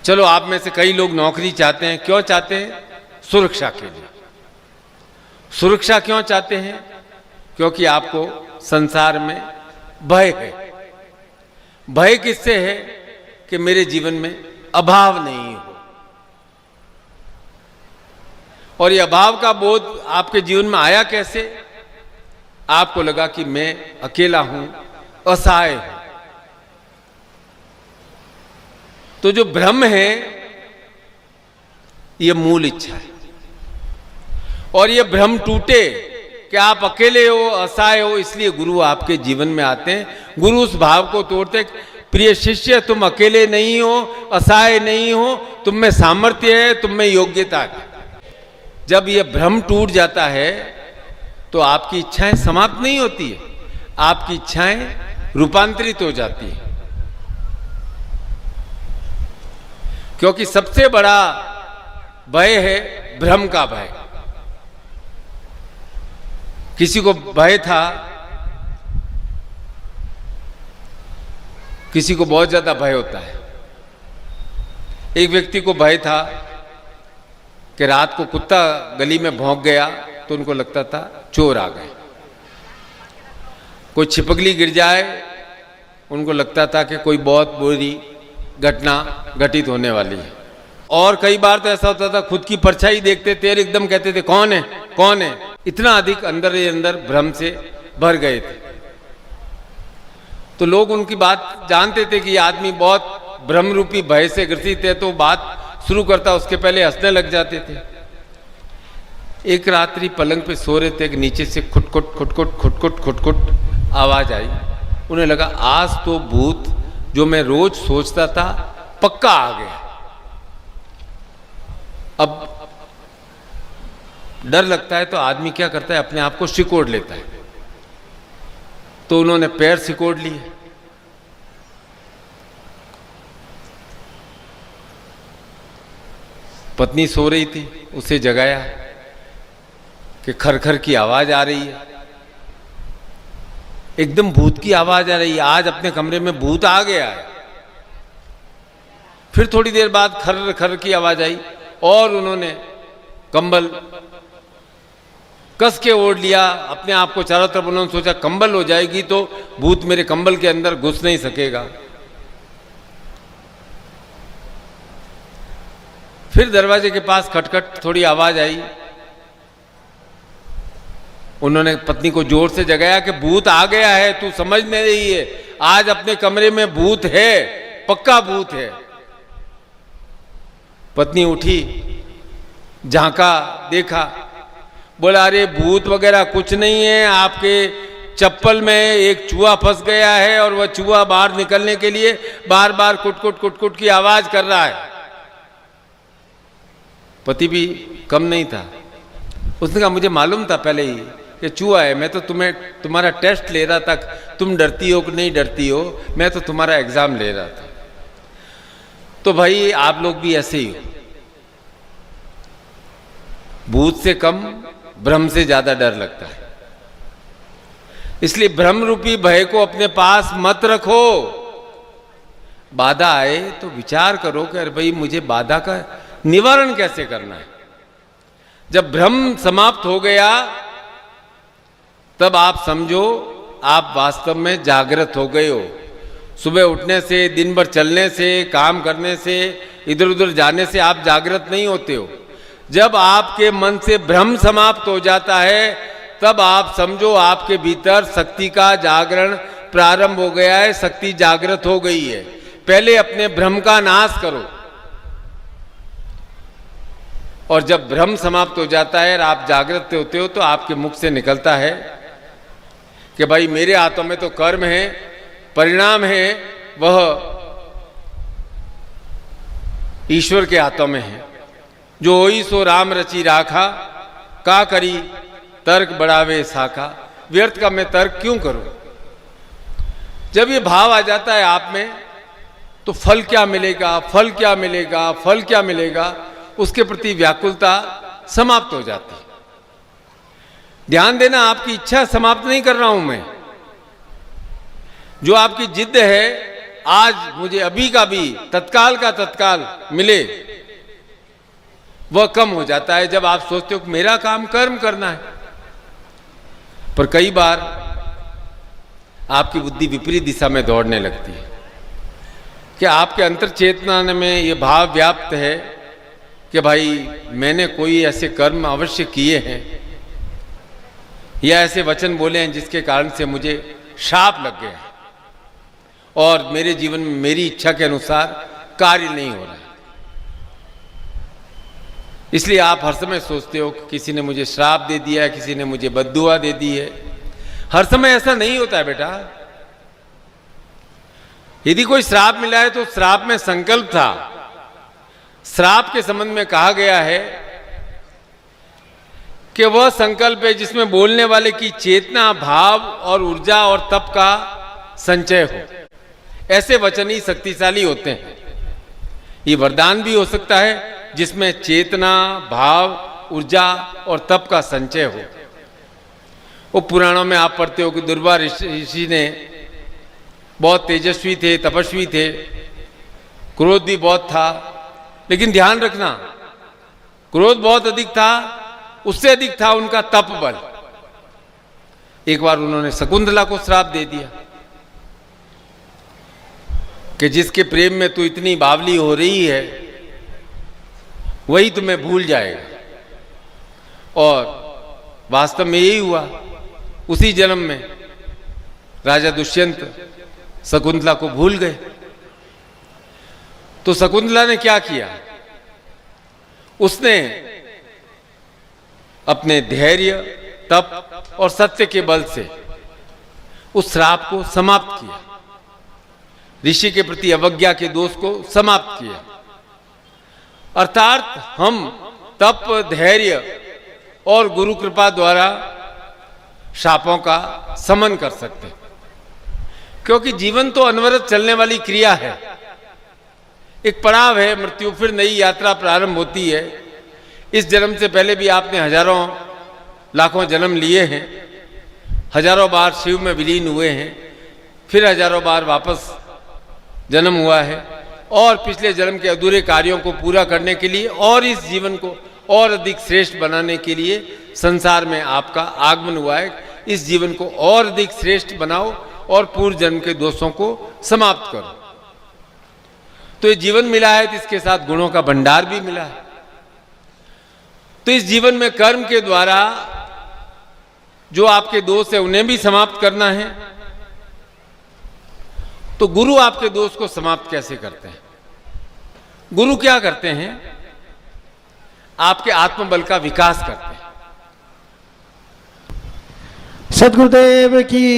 चलो, आप में से कई लोग नौकरी चाहते हैं। क्यों चाहते हैं? सुरक्षा के लिए। सुरक्षा क्यों चाहते हैं? क्योंकि आपको संसार में भय है। भय किससे है? कि मेरे जीवन में अभाव नहीं हो। और ये अभाव का बोध आपके जीवन में आया कैसे? आपको लगा कि मैं अकेला हूं, असहाय हूं। तो जो भ्रम है, ये मूल इच्छा है। और ये भ्रम टूटे कि आप अकेले हो, असहाय हो, इसलिए गुरु आपके जीवन में आते हैं। गुरु उस भाव को तोड़ते प्रिय शिष्य, तुम अकेले नहीं हो, असहाय नहीं हो, तुम में सामर्थ्य है, तुम में योग्यता है। जब यह भ्रम टूट जाता है तो आपकी इच्छाएं समाप्त नहीं होती है, आपकी इच्छाएं रूपांतरित हो जाती है। क्योंकि सबसे बड़ा भय है भ्रम का भय। किसी को भय था, किसी को बहुत ज्यादा भय होता है। एक व्यक्ति को भय था कि रात को कुत्ता गली में भौंक गया तो उनको लगता था चोर आ गए। कोई छिपकली गिर जाए उनको लगता था कि कोई बहुत बुरी घटना घटित होने वाली है। और कई बार तो ऐसा होता था, खुद की परछाई देखते थे और एकदम कहते थे कौन है कौन है। इतना अधिक अंदर ही अंदर भ्रम से भर गए थे। तो लोग उनकी बात जानते थे कि ये आदमी बहुत भ्रम रूपी भय से ग्रसित है, तो बात शुरू करता उसके पहले हंसने लग जाते थे। एक रात्रि पलंग पे सो रहे थे कि नीचे से खुटखुट खुटखुट खुटखुट खुटखुट आवाज आई। उन्हें लगा आज तो भूत जो मैं रोज सोचता था पक्का आ गया। अब डर लगता है तो आदमी क्या करता है, अपने आप को सिकोड़ लेता है। तो उन्होंने पैर सिकोड़ लिए। पत्नी सो रही थी, उसे जगाया कि खरखर की आवाज आ रही है, एकदम भूत की आवाज आ रही है, आज अपने कमरे में भूत आ गया है। फिर थोड़ी देर बाद खर खर की आवाज आई और उन्होंने कंबल कस के ओढ़ लिया अपने आप को चारों तरफ। उन्होंने सोचा कंबल हो जाएगी तो भूत मेरे कंबल के अंदर घुस नहीं सकेगा। फिर दरवाजे के पास खटखट थोड़ी आवाज आई। उन्होंने पत्नी को जोर से जगाया कि भूत आ गया है, तू समझ नहीं रही है, आज अपने कमरे में भूत है, पक्का भूत है। पत्नी उठी, झांका, देखा, बोला अरे भूत वगैरह कुछ नहीं है, आपके चप्पल में एक चूहा फंस गया है और वह चूहा बाहर निकलने के लिए बार बार कुटकुट कुटकुट की आवाज कर रहा है। पति भी कम नहीं था, उसने कहा मुझे मालूम था पहले ही कि चूहा है, मैं तो तुम्हारा टेस्ट ले रहा था, तुम डरती हो कि नहीं डरती हो, मैं तो तुम्हारा एग्जाम ले रहा था। तो भाई आप लोग भी ऐसे ही हो, भूत से कम भ्रम से ज्यादा डर लगता है। इसलिए भ्रम रूपी भय को अपने पास मत रखो। बाधा आए तो विचार करो कि अरे भाई मुझे बाधा का निवारण कैसे करना है। जब भ्रम समाप्त हो गया तब आप समझो आप वास्तव में जागृत हो गए हो। सुबह उठने से, दिन भर चलने से, काम करने से, इधर उधर जाने से आप जागृत नहीं होते हो। जब आपके मन से भ्रम समाप्त हो जाता है तब आप समझो आपके भीतर शक्ति का जागरण प्रारंभ हो गया है, शक्ति जागृत हो गई है। पहले अपने भ्रम का नाश करो। और जब भ्रम समाप्त हो जाता है और आप जागृत होते हो तो आपके मुख से निकलता है कि भाई मेरे हाथों में तो कर्म है, परिणाम है वह ईश्वर के हाथों में है। जो होई सो राम रची राखा, का करी तर्क बढ़ावे साखा। व्यर्थ का मैं तर्क क्यों करूं। जब ये भाव आ जाता है आप में तो फल क्या मिलेगा, फल क्या मिलेगा, फल क्या मिलेगा, उसके प्रति व्याकुलता समाप्त हो जाती है। ध्यान देना, आपकी इच्छा समाप्त नहीं कर रहा हूं मैं। जो आपकी जिद है, आज मुझे अभी का भी तत्काल का तत्काल मिले, वह कम हो जाता है जब आप सोचते हो कि मेरा काम कर्म करना है। पर कई बार आपकी बुद्धि विपरीत दिशा में दौड़ने लगती है कि आपके अंतर चेतना में यह भाव व्याप्त है कि भाई मैंने कोई ऐसे कर्म अवश्य किए हैं या ऐसे वचन बोले हैं जिसके कारण से मुझे शाप लग गया है और मेरे जीवन में मेरी इच्छा के अनुसार कार्य नहीं हो रहा है। इसलिए आप हर समय सोचते हो कि किसी ने मुझे श्राप दे दिया है, किसी ने मुझे बद्दुआ दे दी है। हर समय ऐसा नहीं होता है बेटा। यदि कोई श्राप मिला है तो श्राप में संकल्प था। श्राप के संबंध में कहा गया है कि वह संकल्प है जिसमें बोलने वाले की चेतना, भाव और ऊर्जा और तप का संचय हो। ऐसे वचन ही शक्तिशाली होते हैं। ये वरदान भी हो सकता है जिसमें चेतना, भाव, ऊर्जा और तप का संचय हो। वो पुराणों में आप पढ़ते हो कि दुर्वा ऋषि ने बहुत तेजस्वी थे, तपस्वी थे, क्रोध भी बहुत था, लेकिन ध्यान रखना, क्रोध बहुत अधिक था, उससे अधिक था उनका तप बल। एक बार उन्होंने शकुंतला को श्राप दे दिया कि जिसके प्रेम में तू इतनी बावली हो रही है वही तुम्हें भूल जाएगा। और वास्तव में यही हुआ। उसी जन्म में राजा दुष्यंत शकुंतला को भूल गए। तो शकुंतला ने क्या किया? उसने अपने धैर्य, तप और सत्य के बल से उस श्राप को समाप्त किया। ऋषि के प्रति अवज्ञा के दोष को समाप्त किया। अर्थात हम तप, धैर्य और गुरु कृपा द्वारा शापों का समन कर सकते हैं, क्योंकि जीवन तो अनवरत चलने वाली क्रिया है। एक पड़ाव है मृत्यु, फिर नई यात्रा प्रारंभ होती है। इस जन्म से पहले भी आपने हजारों लाखों जन्म लिए हैं, हजारों बार शिव में विलीन हुए हैं, फिर हजारों बार वापस जन्म हुआ है, और पिछले जन्म के अधूरे कार्यों को पूरा करने के लिए और इस जीवन को और अधिक श्रेष्ठ बनाने के लिए संसार में आपका आगमन हुआ है। इस जीवन को और अधिक श्रेष्ठ बनाओ और पूर्व जन्म के दोषों को समाप्त करो। तो ये जीवन मिला है तो इसके साथ गुणों का भंडार भी मिला है। तो इस जीवन में कर्म के द्वारा जो आपके दोष है उन्हें भी समाप्त करना है। तो गुरु आपके दोष को समाप्त कैसे करते हैं? गुरु क्या करते हैं? आपके आत्मबल का विकास करते हैं। सद्गुरुदेव की,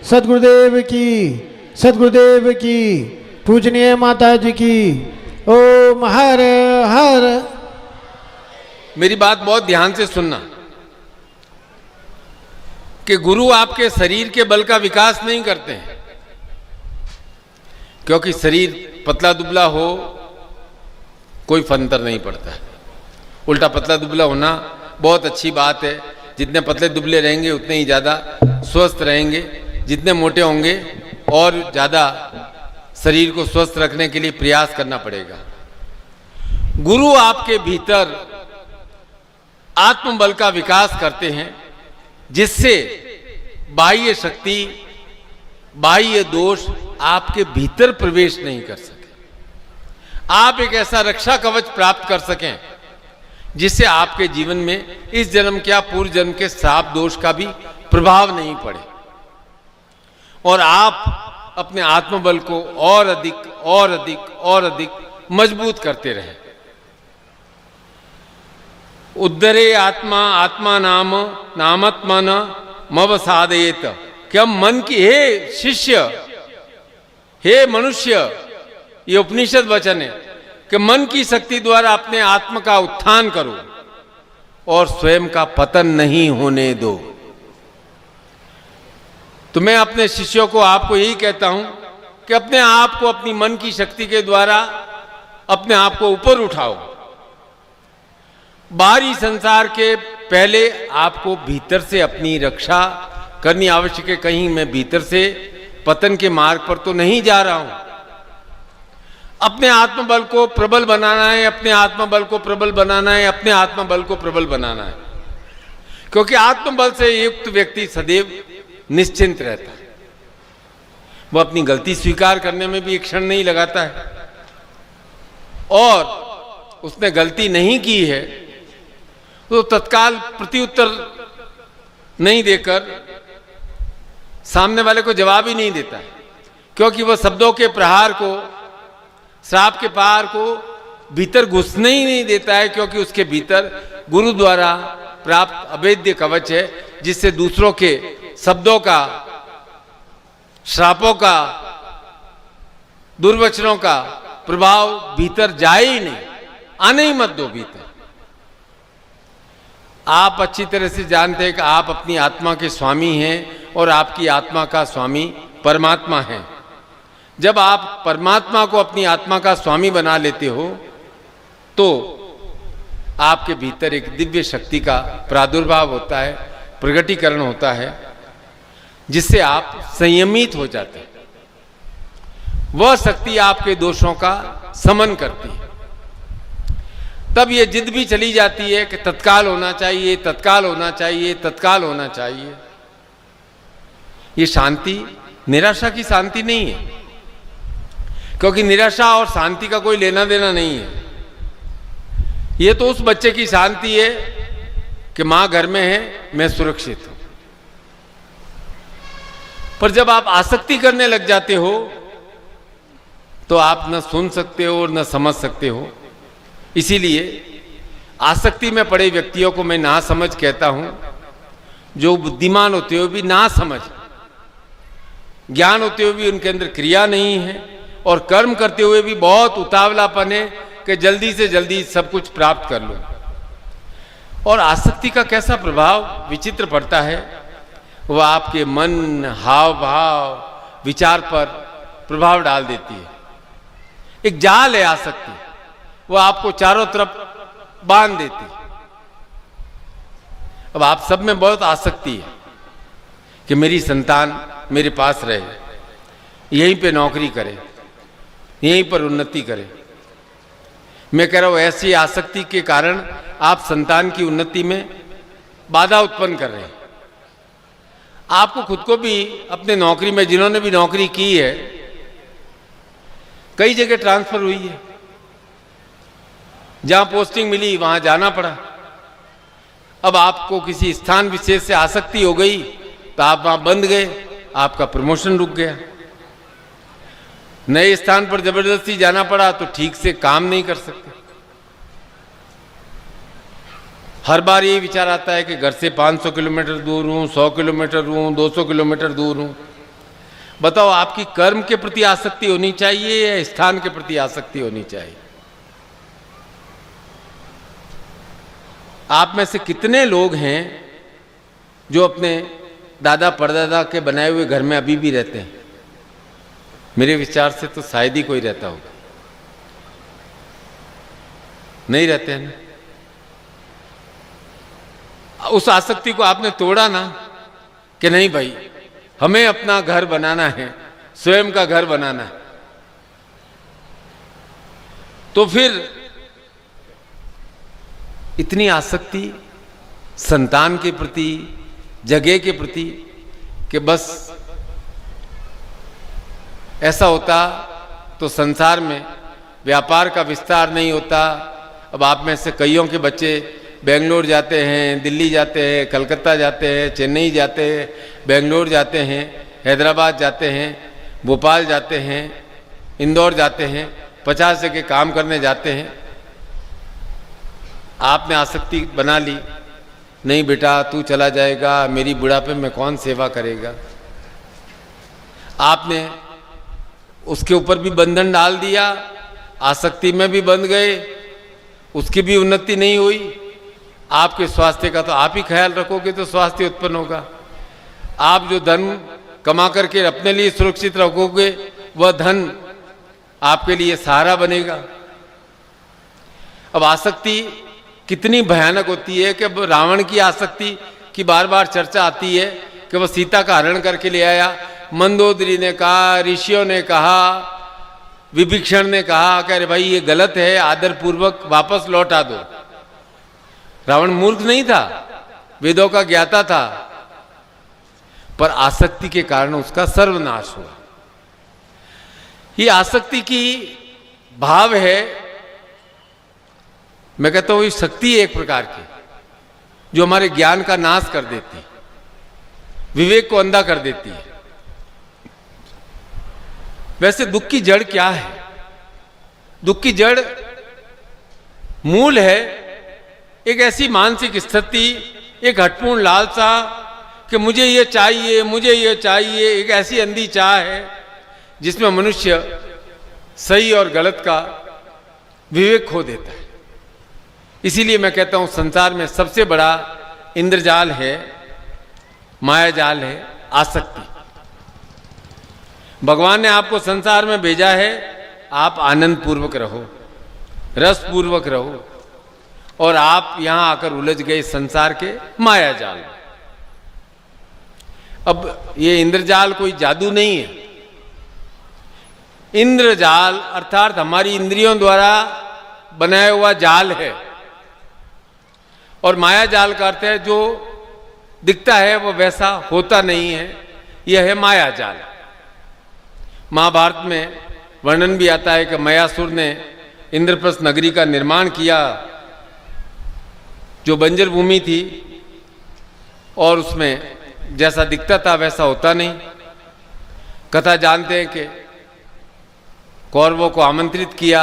सद्गुरुदेव की, सद्गुरुदेव की, पूजनीय माता जी की। ओम हर हर। मेरी बात बहुत ध्यान से सुनना कि गुरु आपके शरीर के बल का विकास नहीं करते हैं, क्योंकि शरीर पतला दुबला हो कोई फंतर नहीं पड़ता है। उल्टा पतला दुबला होना बहुत अच्छी बात है। जितने पतले दुबले रहेंगे उतने ही ज़्यादा स्वस्थ रहेंगे। जितने मोटे होंगे और ज़्यादा शरीर को स्वस्थ रखने के लिए प्रयास करना पड़ेगा। गुरु आपके भीतर आत्मबल का विकास करते हैं, जिससे बाह्य शक्ति, बाह्य दोष आपके भीतर प्रवेश नहीं कर सके। आप एक ऐसा रक्षा कवच प्राप्त कर सकें जिससे आपके जीवन में इस जन्म क्या पूर्व जन्म के श्राप दोष का भी प्रभाव नहीं पड़े, और आप अपने आत्मबल को और अधिक और अधिक और अधिक मजबूत करते रहें। उद्धरे आत्मा आत्मा नाम नामात्मन मवसादयेत। क्या मन की, हे शिष्य, हे मनुष्य, ये उपनिषद वचन है कि मन की शक्ति द्वारा अपने आत्मा का उत्थान करो और स्वयं का पतन नहीं होने दो। तो मैं अपने शिष्यों को, आपको यही कहता हूं कि अपने आप को अपनी मन की शक्ति के द्वारा अपने आप को ऊपर उठाओ। बाहरी संसार के पहले आपको भीतर से अपनी रक्षा करनी आवश्यक है। कहीं मैं भीतर से पतन के मार्ग पर तो नहीं जा रहा हूं। अपने आत्मबल को प्रबल बनाना है, अपने आत्मबल को प्रबल बनाना है, अपने आत्मबल को प्रबल बनाना है, क्योंकि आत्मबल से युक्त व्यक्ति सदैव निश्चिंत रहता है। वह अपनी गलती स्वीकार करने में भी एक क्षण नहीं लगाता है, और उसने गलती नहीं की है तो तत्काल प्रत्युत्तर नहीं देकर सामने वाले को जवाब ही नहीं देता है, क्योंकि वह शब्दों के प्रहार को, श्राप के प्रहार को भीतर घुसने ही नहीं देता है, क्योंकि उसके भीतर गुरु द्वारा प्राप्त अभेद्य कवच है, जिससे दूसरों के शब्दों का, श्रापों का दुर्वचनों का प्रभाव भीतर जाए ही नहीं, आने ही मत दो भीतर। आप अच्छी तरह से जानते हैं कि आप अपनी आत्मा के स्वामी हैं और आपकी आत्मा का स्वामी परमात्मा है। जब आप परमात्मा को अपनी आत्मा का स्वामी बना लेते हो तो आपके भीतर एक दिव्य शक्ति का प्रादुर्भाव होता है, प्रगटीकरण होता है, जिससे आप संयमित हो जाते हैं। वह शक्ति आपके दोषों का समन करती है। तब ये जिद भी चली जाती है कि तत्काल होना चाहिए, तत्काल होना चाहिए, तत्काल होना चाहिए। ये शांति निराशा की शांति नहीं है, क्योंकि निराशा और शांति का कोई लेना देना नहीं है। ये तो उस बच्चे की शांति है कि मां घर में है, मैं सुरक्षित हूं। पर जब आप आसक्ति करने लग जाते हो तो आप न सुन सकते हो और न समझ सकते हो। इसीलिए आसक्ति में पड़े व्यक्तियों को मैं ना समझ कहता हूं। जो बुद्धिमान होते हुए भी ना समझ, ज्ञान होते हुए भी उनके अंदर क्रिया नहीं है, और कर्म करते हुए भी बहुत उतावलापन है कि जल्दी से जल्दी सब कुछ प्राप्त कर लो। और आसक्ति का कैसा प्रभाव विचित्र पड़ता है, वह आपके मन, हाव भाव, विचार पर प्रभाव डाल देती है। एक जाल है आसक्ति, वह आपको चारों तरफ बांध देती है। अब आप सब में बहुत आसक्ति है कि मेरी संतान मेरे पास रहे, यहीं पे नौकरी करे, यहीं पर उन्नति करे। मैं कह रहा हूं ऐसी आसक्ति के कारण आप संतान की उन्नति में बाधा उत्पन्न कर रहे हैं। आपको खुद को भी अपने नौकरी में, जिन्होंने भी नौकरी की है, कई जगह ट्रांसफर हुई है, जहां पोस्टिंग मिली वहां जाना पड़ा। अब आपको किसी स्थान विशेष से आसक्ति हो गई तो आप वहां बंध गए, आपका प्रमोशन रुक गया। नए स्थान पर जबरदस्ती जाना पड़ा तो ठीक से काम नहीं कर सकते। हर बार यही विचार आता है कि घर से 500 किलोमीटर दूर हूं, 100 किलोमीटर हूं, 200 किलोमीटर दूर हूं। बताओ, आपकी कर्म के प्रति आसक्ति होनी चाहिए या स्थान के प्रति आसक्ति होनी चाहिए? आप में से कितने लोग हैं जो अपने दादा परदादा के बनाए हुए घर में अभी भी रहते हैं? मेरे विचार से तो शायद ही कोई रहता होगा। नहीं रहते हैं ना। उस आसक्ति को आपने तोड़ा ना कि नहीं भाई, हमें अपना घर बनाना है, स्वयं का घर बनाना है। तो फिर इतनी आसक्ति संतान के प्रति, जगह के प्रति, कि बस ऐसा होता तो संसार में व्यापार का विस्तार नहीं होता। अब आप में से कईयों के बच्चे बेंगलोर जाते हैं, दिल्ली जाते हैं, कलकत्ता जाते हैं, चेन्नई जाते हैं, बेंगलोर जाते हैं, हैदराबाद जाते हैं, भोपाल जाते हैं, इंदौर जाते हैं, 50 जगह काम करने जाते हैं। आपने आसक्ति बना ली, नहीं बेटा तू चला जाएगा, मेरी बुढ़ापे में कौन सेवा करेगा। आपने उसके ऊपर भी बंधन डाल दिया, आसक्ति में भी बंध गए, उसकी भी उन्नति नहीं हुई। आपके स्वास्थ्य का तो आप ही ख्याल रखोगे तो स्वास्थ्य उत्पन्न होगा। आप जो धन कमा करके अपने लिए सुरक्षित रखोगे, वह धन आपके लिए सहारा बनेगा। अब आसक्ति कितनी भयानक होती है कि अब रावण की आसक्ति की बार बार चर्चा आती है कि वह सीता का हरण करके ले आया। मंदोदरी ने कहा, ऋषियों ने कहा, विभीषण ने कहा कि अरे भाई ये गलत है, आदर पूर्वक वापस लौटा दो। रावण मूर्ख नहीं था, वेदों का ज्ञाता था, पर आसक्ति के कारण उसका सर्वनाश हुआ। ये आसक्ति की भाव है, मैं कहता हूं ये शक्ति है एक प्रकार की, जो हमारे ज्ञान का नाश कर देती है, विवेक को अंधा कर देती है। वैसे दुख की जड़ क्या है? दुख की जड़ मूल है एक ऐसी मानसिक स्थिति, एक हठपूर्ण लालसा कि मुझे ये चाहिए, मुझे ये चाहिए। एक ऐसी अंधी चाह है जिसमें मनुष्य सही और गलत का विवेक खो देता है। इसीलिए मैं कहता हूं संसार में सबसे बड़ा इंद्रजाल है, माया जाल है आसक्ति। भगवान ने आपको संसार में भेजा है, आप आनंद पूर्वक रहो, रस पूर्वक रहो, और आप यहां आकर उलझ गए संसार के माया जाल में। अब ये इंद्रजाल कोई जादू नहीं है। इंद्रजाल अर्थात हमारी इंद्रियों द्वारा बनाया हुआ जाल है, और माया जाल का अर्थ है जो दिखता है वो वैसा होता नहीं है, यह है माया जाल। महाभारत में वर्णन भी आता है कि मयासुर ने इंद्रप्रस्थ नगरी का निर्माण किया, जो बंजर भूमि थी, और उसमें जैसा दिखता था वैसा होता नहीं। कथा जानते हैं कि कौरवों को आमंत्रित किया,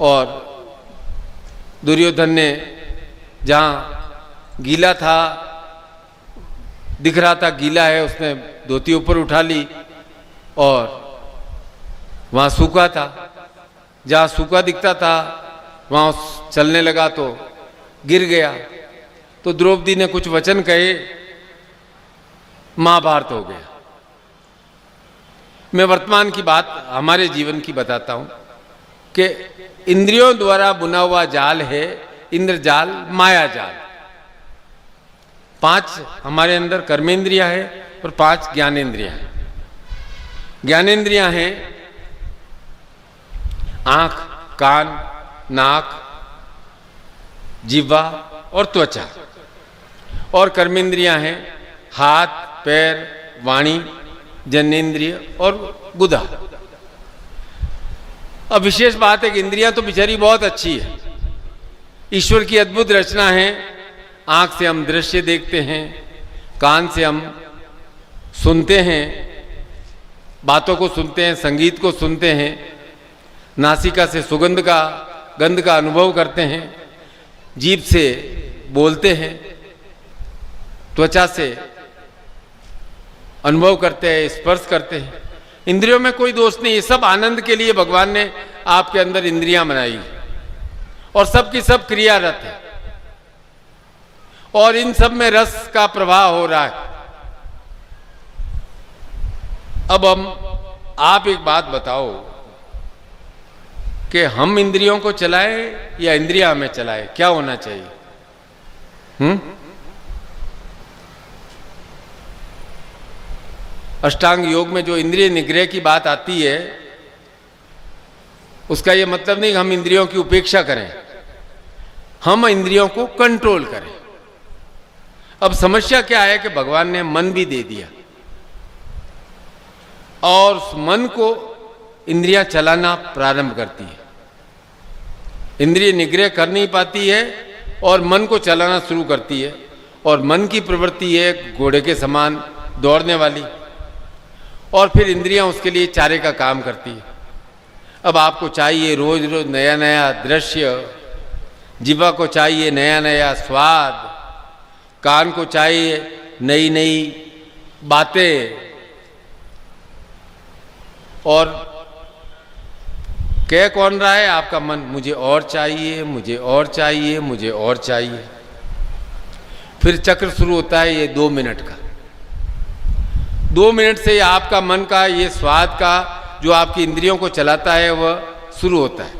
और दुर्योधन ने जहाँ गीला था, दिख रहा था गीला है, उसने धोती ऊपर उठा ली, और वहाँ सूखा था, जहाँ सूखा दिखता था वहाँ चलने लगा तो गिर गया। तो द्रौपदी ने कुछ वचन कहे, महाभारत हो गया। मैं वर्तमान की बात हमारे जीवन की बताता हूं कि इंद्रियों द्वारा बुना हुआ जाल है इंद्रजाल, माया जाल। 5 हमारे अंदर कर्मेंद्रियां है और 5 ज्ञानेंद्रियां हैं। ज्ञानेंद्रियां हैं आंख, कान, नाक, जिह्वा और त्वचा, और कर्मेंद्रियां हैं हाथ, पैर, वाणी, जनेंद्रिय और गुदा। अब विशेष बात है कि इंद्रियां तो बेचारी बहुत अच्छी है, ईश्वर की अद्भुत रचना है। आंख से हम दृश्य देखते हैं, कान से हम सुनते हैं, बातों को सुनते हैं, संगीत को सुनते हैं, नासिका से सुगंध का, गंध का अनुभव करते हैं, जीभ से बोलते हैं, त्वचा से अनुभव करते हैं, स्पर्श करते हैं। इंद्रियों में कोई दोष नहीं, ये सब आनंद के लिए भगवान ने आपके अंदर इंद्रियां बनाई, और सब की सब क्रियारत है, और इन सब में रस का प्रवाह हो रहा है। अब आप एक बात बताओ कि हम इंद्रियों को चलाएं या इंद्रियां हमें चलाएं, क्या होना चाहिए? अष्टांग योग में जो इंद्रिय निग्रह की बात आती है, उसका यह मतलब नहीं कि हम इंद्रियों की उपेक्षा करें, हम इंद्रियों को कंट्रोल करें। अब समस्या क्या है कि भगवान ने मन भी दे दिया, और उस मन को इंद्रियां चलाना प्रारंभ करती है। इंद्रिय निग्रह कर नहीं पाती है और मन को चलाना शुरू करती है, और मन की प्रवृत्ति है घोड़े के समान दौड़ने वाली, और फिर इंद्रियां उसके लिए चारे का काम करती है। अब आपको चाहिए रोज रोज नया नया दृश्य, जिह्वा को चाहिए नया नया स्वाद, कान को चाहिए नई नई बातें, और कह कौन रहा है? आपका मन, मुझे और चाहिए, मुझे और चाहिए, मुझे और चाहिए। फिर चक्र शुरू होता है ये 2 मिनट का। 2 मिनट से आपका मन का ये स्वाद का जो आपकी इंद्रियों को चलाता है वह शुरू होता है।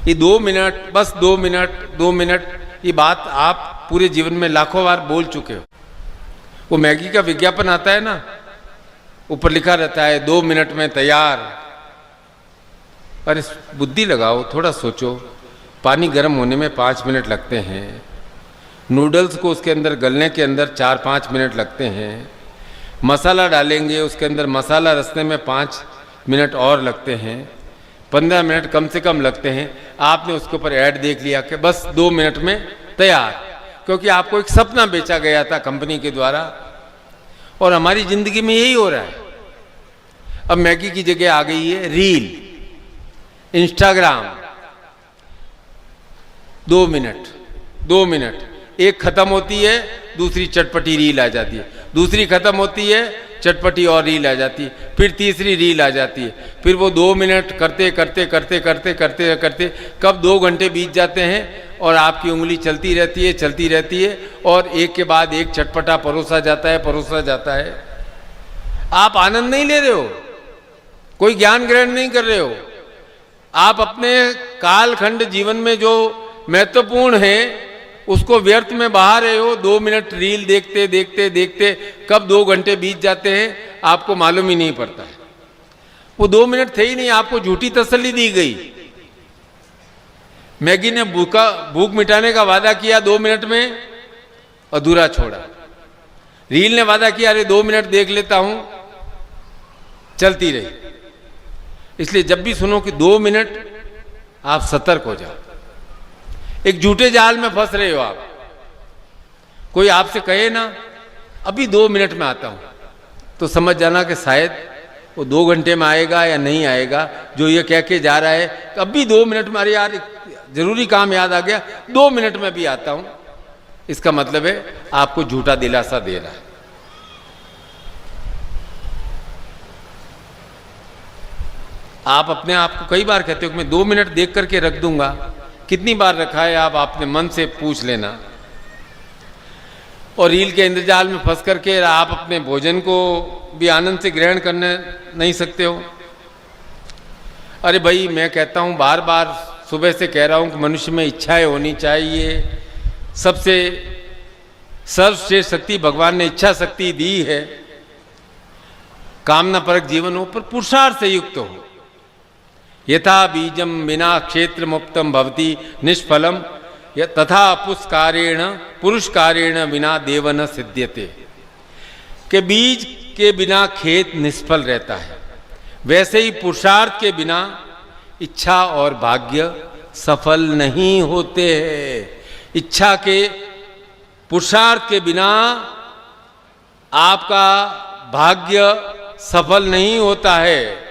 ये 2 मिनट, बस 2 मिनट, 2 मिनट, ये बात आप पूरे जीवन में लाखों बार बोल चुके हो। वो मैगी का विज्ञापन आता है ना, ऊपर लिखा रहता है 2 मिनट में तैयार। अरे बुद्धि लगाओ, थोड़ा सोचो, पानी गर्म होने में 5 मिनट लगते हैं, नूडल्स को उसके अंदर गलने के अंदर 4-5 मिनट लगते हैं, मसाला डालेंगे उसके अंदर मसाला रसने में 5 मिनट और लगते हैं, 15 मिनट कम से कम लगते हैं। आपने उसके ऊपर ऐड देख लिया कि बस 2 मिनट में तैयार, क्योंकि आपको एक सपना बेचा गया था कंपनी के द्वारा। और हमारी जिंदगी में यही हो रहा है। अब मैगी की जगह आ गई है रील, इंस्टाग्राम। 2 मिनट, 2 मिनट, एक खत्म होती है दूसरी चटपटी रील आ जाती है, दूसरी खत्म होती है चटपटी और रील आ जाती है, फिर तीसरी रील आ जाती है, फिर वो 2 मिनट करते करते करते करते करते करते कब 2 घंटे बीत जाते हैं और आपकी उंगली चलती रहती है और एक के बाद एक चटपटा परोसा जाता है। आप आनंद नहीं ले रहे हो, कोई ज्ञान ग्रहण नहीं कर रहे हो। आप अपने कालखंड जीवन में जो महत्वपूर्ण है उसको व्यर्थ में बहा रहे हो। 2 मिनट रील देखते देखते देखते कब 2 घंटे बीत जाते हैं आपको मालूम ही नहीं पड़ता है। वो 2 मिनट थे ही नहीं, आपको झूठी तसल्ली दी गई। मैगी ने भूख मिटाने का वादा किया, 2 मिनट में अधूरा छोड़ा। रील ने वादा किया, अरे 2 मिनट देख लेता हूं, चलती रही। इसलिए जब भी सुनो कि 2 मिनट, आप सतर्क हो जाओ। एक झूठे जाल में फंस रहे हो आप। कोई आपसे कहे ना अभी 2 मिनट में आता हूं, तो समझ जाना कि शायद वो 2 घंटे में आएगा या नहीं आएगा। जो ये कह के जा रहा है कि अभी 2 मिनट में, अरे यार जरूरी काम याद आ गया, 2 मिनट में भी आता हूं, इसका मतलब है आपको झूठा दिलासा दे रहा है। आप अपने आप को कई बार कहते हो कि मैं 2 मिनट देख करके रख दूंगा। कितनी बार रखा है आप अपने मन से पूछ लेना। और रील के इंद्रजाल में फंस करके आप अपने भोजन को भी आनंद से ग्रहण करने नहीं सकते हो। अरे भाई, मैं कहता हूँ, बार बार सुबह से कह रहा हूँ कि मनुष्य में इच्छाएं होनी चाहिए। सबसे सर्वश्रेष्ठ शक्ति भगवान ने इच्छा शक्ति दी है। कामना परक जीवन हो पर पुरुषार्थ से युक्त हो। यथा बीजम बिना क्षेत्र मुक्तम भवति निष्फलम तथा पुरुष कार्येण बिना देव न सिद्ध्यते। के बीज के बिना खेत निष्फल रहता है, वैसे ही पुरुषार्थ के बिना इच्छा और भाग्य सफल नहीं होते हैं। इच्छा के, पुरुषार्थ के बिना आपका भाग्य सफल नहीं होता है।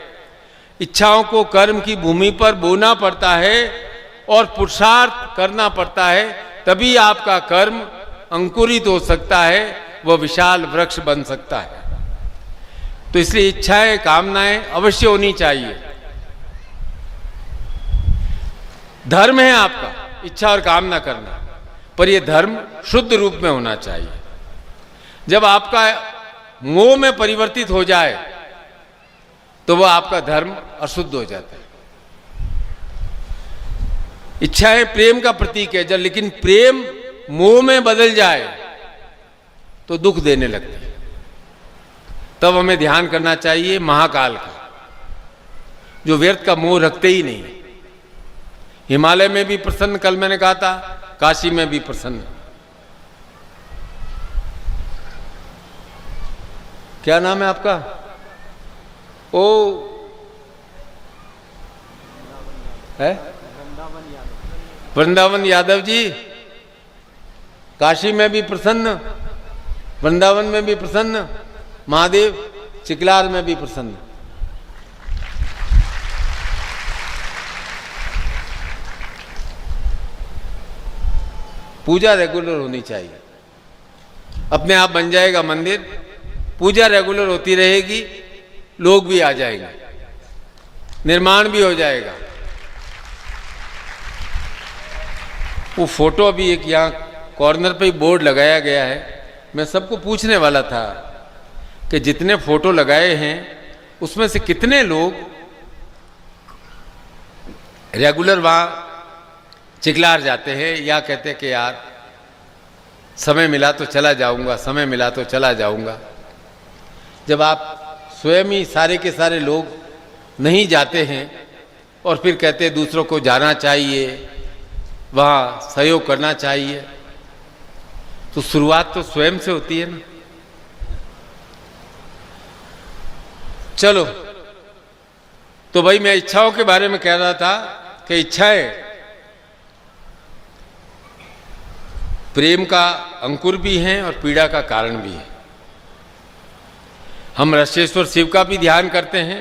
इच्छाओं को कर्म की भूमि पर बोना पड़ता है और पुरुषार्थ करना पड़ता है, तभी आपका कर्म अंकुरित हो सकता है, वह विशाल वृक्ष बन सकता है। तो इसलिए इच्छाएं, कामनाएं अवश्य होनी चाहिए। धर्म है आपका इच्छा और कामना करना, पर यह धर्म शुद्ध रूप में होना चाहिए। जब आपका मोह में परिवर्तित हो जाए तो वह आपका धर्म अशुद्ध हो जाता है। इच्छाएं प्रेम का प्रतीक है, जब लेकिन प्रेम मोह में बदल जाए तो दुख देने लगती है। तब हमें ध्यान करना चाहिए महाकाल का, जो व्यर्थ का मोह रखते ही नहीं। हिमालय में भी प्रसन्न, कल मैंने कहा था, काशी में भी प्रसन्न। क्या नाम है आपका? ओ है वृंदावन यादव जी। काशी में भी प्रसन्न, वृंदावन में भी प्रसन्न, महादेव चिकलार में भी प्रसन्न। पूजा रेगुलर होनी चाहिए। अपने आप बन जाएगा मंदिर, पूजा रेगुलर होती रहेगी, लोग भी आ जाएंगे, निर्माण भी हो जाएगा। वो फोटो अभी एक यहाँ कॉर्नर पे ही बोर्ड लगाया गया है। मैं सबको पूछने वाला था कि जितने फोटो लगाए हैं उसमें से कितने लोग रेगुलर वहाँ चिकलार जाते हैं या कहते हैं कि यार समय मिला तो चला जाऊंगा, समय मिला तो चला जाऊंगा। जब आप स्वयं ही सारे के सारे लोग नहीं जाते हैं और फिर कहते हैं दूसरों को जाना चाहिए, वहाँ सहयोग करना चाहिए, तो शुरुआत तो स्वयं से होती है ना। चलो, तो भाई मैं इच्छाओं के बारे में कह रहा था कि इच्छाएं प्रेम का अंकुर भी हैं और पीड़ा का कारण भी है। हम रसेश्वर शिव का भी ध्यान करते हैं,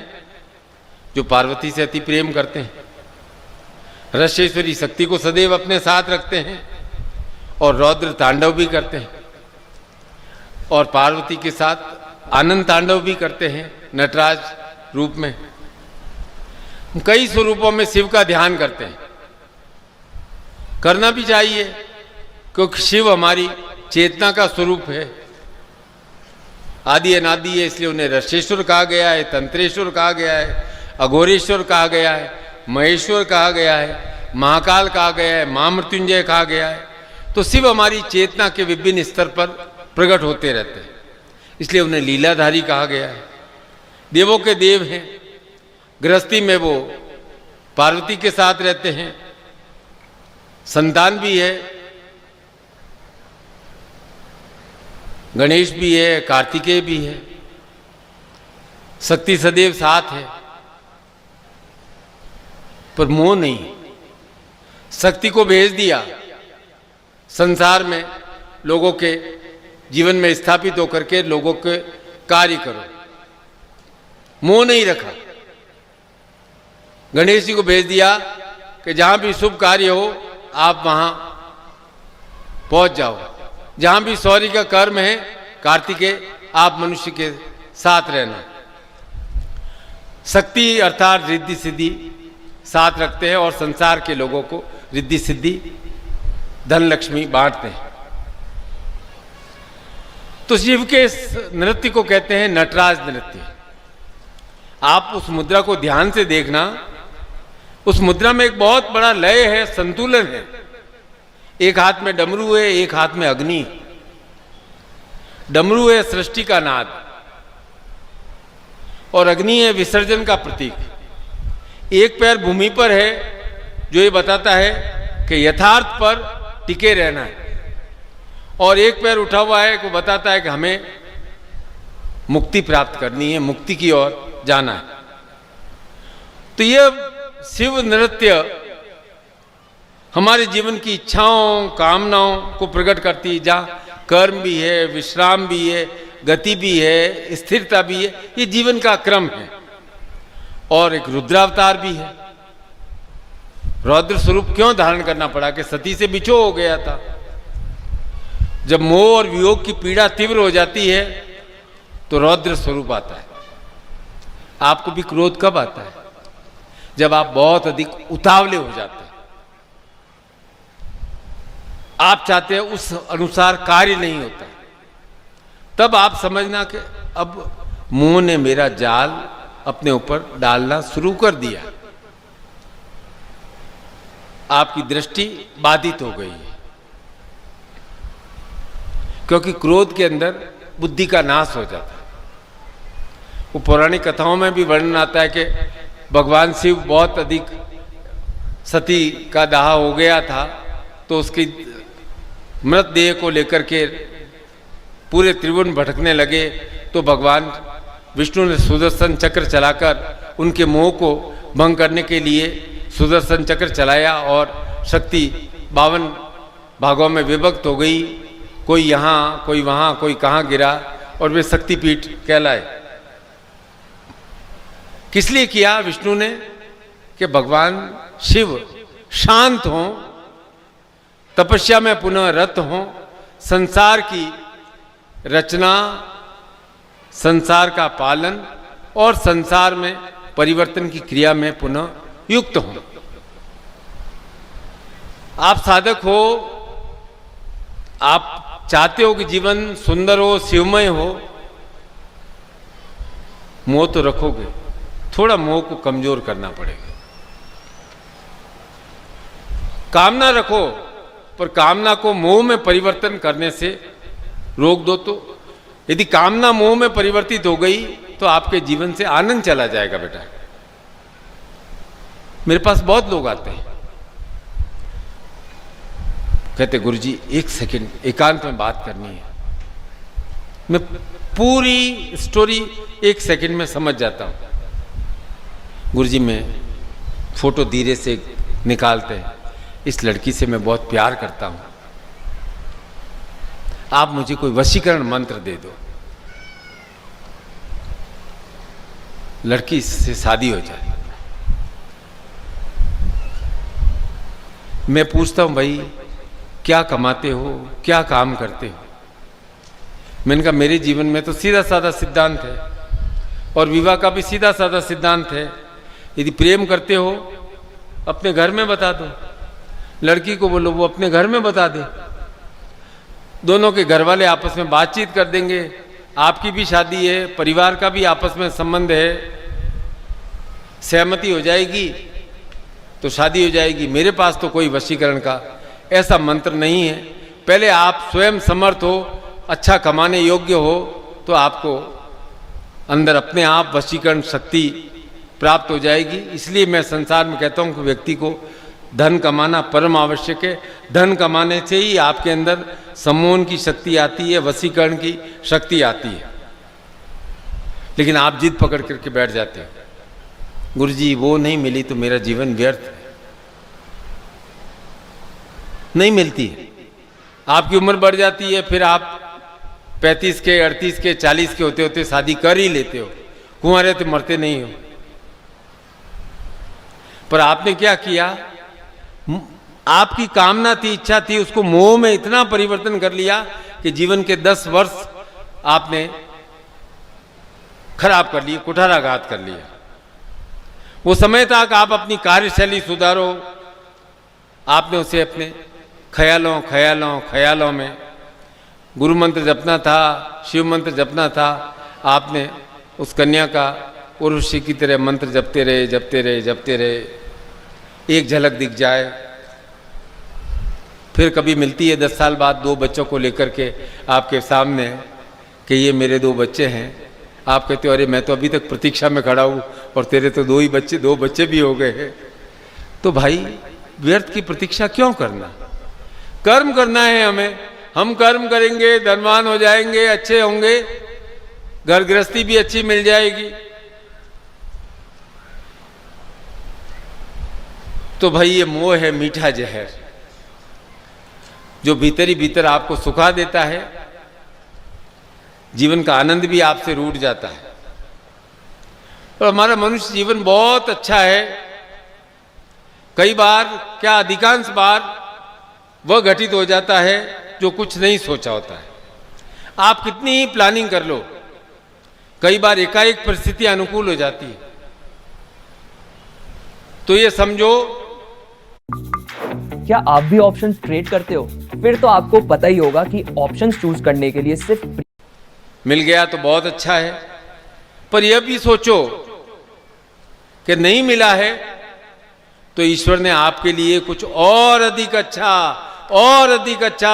जो पार्वती से अति प्रेम करते हैं। रसेश्वरी शक्ति को सदैव अपने साथ रखते हैं और रौद्र तांडव भी करते हैं, और पार्वती के साथ आनंद तांडव भी करते हैं नटराज रूप में। कई स्वरूपों में शिव का ध्यान करते हैं, करना भी चाहिए, क्योंकि शिव हमारी चेतना का स्वरूप है, आदि अनादि है, इसलिए उन्हें रसेश्वर कहा गया है, तंत्रेश्वर कहा गया है, अघोरेश्वर कहा गया है, महेश्वर कहा गया है, महाकाल कहा गया है, महामृत्युंजय कहा गया है। तो शिव हमारी चेतना के विभिन्न स्तर पर प्रकट होते रहते हैं, इसलिए उन्हें लीलाधारी कहा गया है। देवों के देव हैं, गृहस्थी में वो पार्वती के साथ रहते हैं, संतान भी है, गणेश भी है, कार्तिकेय भी है, शक्ति सदैव साथ है, पर मोह नहीं। शक्ति को भेज दिया संसार में, लोगों के जीवन में स्थापित होकर के लोगों के कार्य करो, मोह नहीं रखा। गणेश जी को भेज दिया कि जहां भी शुभ कार्य हो आप वहां पहुंच जाओ, जहां भी शौर्य का कर्म है कार्तिकेय आप मनुष्य के साथ रहना। शक्ति अर्थात रिद्धि सिद्धि साथ रखते हैं और संसार के लोगों को रिद्धि सिद्धि धन लक्ष्मी बांटते हैं। तो शिव के इस नृत्य को कहते हैं नटराज नृत्य। आप उस मुद्रा को ध्यान से देखना, उस मुद्रा में एक बहुत बड़ा लय है, संतुलन है। एक हाथ में डमरू है, एक हाथ में अग्नि। डमरू है सृष्टि का नाद और अग्नि है विसर्जन का प्रतीक। एक पैर भूमि पर है जो ये बताता है कि यथार्थ पर टिके रहना है, और एक पैर उठा हुआ है वो बताता है कि हमें मुक्ति प्राप्त करनी है, मुक्ति की ओर जाना है। तो ये शिव नृत्य हमारे जीवन की इच्छाओं कामनाओं को प्रकट करती है, जहाँ कर्म भी है, विश्राम भी है, गति भी है, स्थिरता भी है। ये जीवन का क्रम है। और एक रुद्रावतार भी है। रौद्र स्वरूप क्यों धारण करना पड़ा? कि सती से बिछो हो गया था। जब मोह और वियोग की पीड़ा तीव्र हो जाती है तो रौद्र स्वरूप आता है। आपको भी क्रोध कब आता है? जब आप बहुत अधिक उतावले हो जाते हैं, आप चाहते हैं उस अनुसार कार्य नहीं होता, तब आप समझना कि अब मोह ने मेरा जाल अपने ऊपर डालना शुरू कर दिया, आपकी दृष्टि बाधित हो गई है। क्योंकि क्रोध के अंदर बुद्धि का नाश हो जाता है। वो पौराणिक कथाओं में भी वर्णन आता है कि भगवान शिव बहुत अधिक सती का दाह हो गया था, तो उसकी मृतदेह को लेकर के पूरे त्रिभुवन भटकने लगे। तो भगवान विष्णु ने सुदर्शन चक्र चलाकर उनके मोह को भंग करने के लिए सुदर्शन चक्र चलाया और शक्ति 52 भागों में विभक्त हो गई। कोई यहाँ, कोई वहाँ, कोई कहाँ गिरा और वे शक्तिपीठ कहलाए। किस लिए किया विष्णु ने? कि भगवान शिव शांत हों, तपस्या में पुनः रत हों, संसार की रचना, संसार का पालन और संसार में परिवर्तन की क्रिया में पुनः युक्त हों। आप साधक हो, आप चाहते हो कि जीवन सुंदर हो, शिवमय हो, मोह तो रखोगे, थोड़ा मोह को कमजोर करना पड़ेगा। कामना रखो, पर कामना को मोह में परिवर्तन करने से रोक दो। तो यदि कामना मोह में परिवर्तित हो गई तो आपके जीवन से आनंद चला जाएगा। बेटा, मेरे पास बहुत लोग आते हैं, कहते गुरुजी 1 सेकंड एकांत में बात करनी है। मैं पूरी स्टोरी 1 सेकंड में समझ जाता हूं। गुरुजी मैं फोटो धीरे से निकालते हैं, इस लड़की से मैं बहुत प्यार करता हूं, आप मुझे कोई वशीकरण मंत्र दे दो, लड़की से शादी हो जाए। मैं पूछता हूं भाई क्या कमाते हो, क्या काम करते हो? मैंने कहा मेरे जीवन में तो सीधा साधा सिद्धांत है और विवाह का भी सीधा साधा सिद्धांत है। यदि प्रेम करते हो अपने घर में बता दो, लड़की को बोलो वो अपने घर में बता दे, दोनों के घर वाले आपस में बातचीत कर देंगे, आपकी भी शादी है, परिवार का भी आपस में संबंध है, सहमति हो जाएगी तो शादी हो जाएगी। मेरे पास तो कोई वशीकरण का ऐसा मंत्र नहीं है। पहले आप स्वयं समर्थ हो, अच्छा कमाने योग्य हो, तो आपको अंदर अपने आप वशीकरण शक्ति प्राप्त हो जाएगी। इसलिए मैं संसार में कहता हूँ कि व्यक्ति को धन कमाना परम आवश्यक है। धन कमाने से ही आपके अंदर सम्मोहन की शक्ति आती है, वशीकरण की शक्ति आती है। लेकिन आप जिद पकड़ करके बैठ जाते हो, गुरुजी वो नहीं मिली तो मेरा जीवन व्यर्थ है। नहीं मिलती है, आपकी उम्र बढ़ जाती है, फिर आप 35 के 38 के 40 के होते होते शादी कर ही लेते हो, कुंवारे तो मरते नहीं हो। पर आपने क्या किया, आपकी कामना थी, इच्छा थी, उसको मोह में इतना परिवर्तन कर लिया कि जीवन के 10 वर्ष आपने खराब कर लिए, कुठाराघात कर लिया। वो समय था कि आप अपनी कार्यशैली सुधारो, आपने उसे अपने ख्यालों में गुरु मंत्र जपना था, शिव मंत्र जपना था। आपने उस कन्या का उर्वशी की तरह मंत्र जपते रहे, एक झलक दिख जाए। फिर कभी मिलती है 10 साल बाद 2 बच्चों को लेकर के आपके सामने कि ये मेरे 2 बच्चे हैं। आप कहते हो अरे मैं तो अभी तक प्रतीक्षा में खड़ा हूँ और तेरे तो 2 बच्चे भी हो गए हैं। तो भाई व्यर्थ की प्रतीक्षा क्यों करना, कर्म करना है हमें। हम कर्म करेंगे, धनवान हो जाएंगे, अच्छे होंगे, घर गृहस्थी भी अच्छी मिल जाएगी। तो भाई ये मोह है मीठा जहर, जो भीतर ही भीतर आपको सुखा देता है, जीवन का आनंद भी आपसे रूठ जाता है। और हमारा मनुष्य जीवन बहुत अच्छा है। कई बार क्या अधिकांश बार वह घटित हो जाता है जो कुछ नहीं सोचा होता है। आप कितनी ही प्लानिंग कर लो, कई बार एकाएक परिस्थिति अनुकूल हो जाती है। तो ये समझो, क्या आप भी ऑप्शंस ट्रेड करते हो? फिर तो आपको पता ही होगा कि ऑप्शंस चूज करने के लिए सिर्फ मिल गया तो बहुत अच्छा है, पर यह भी सोचो कि नहीं मिला है तो ईश्वर ने आपके लिए कुछ और अधिक अच्छा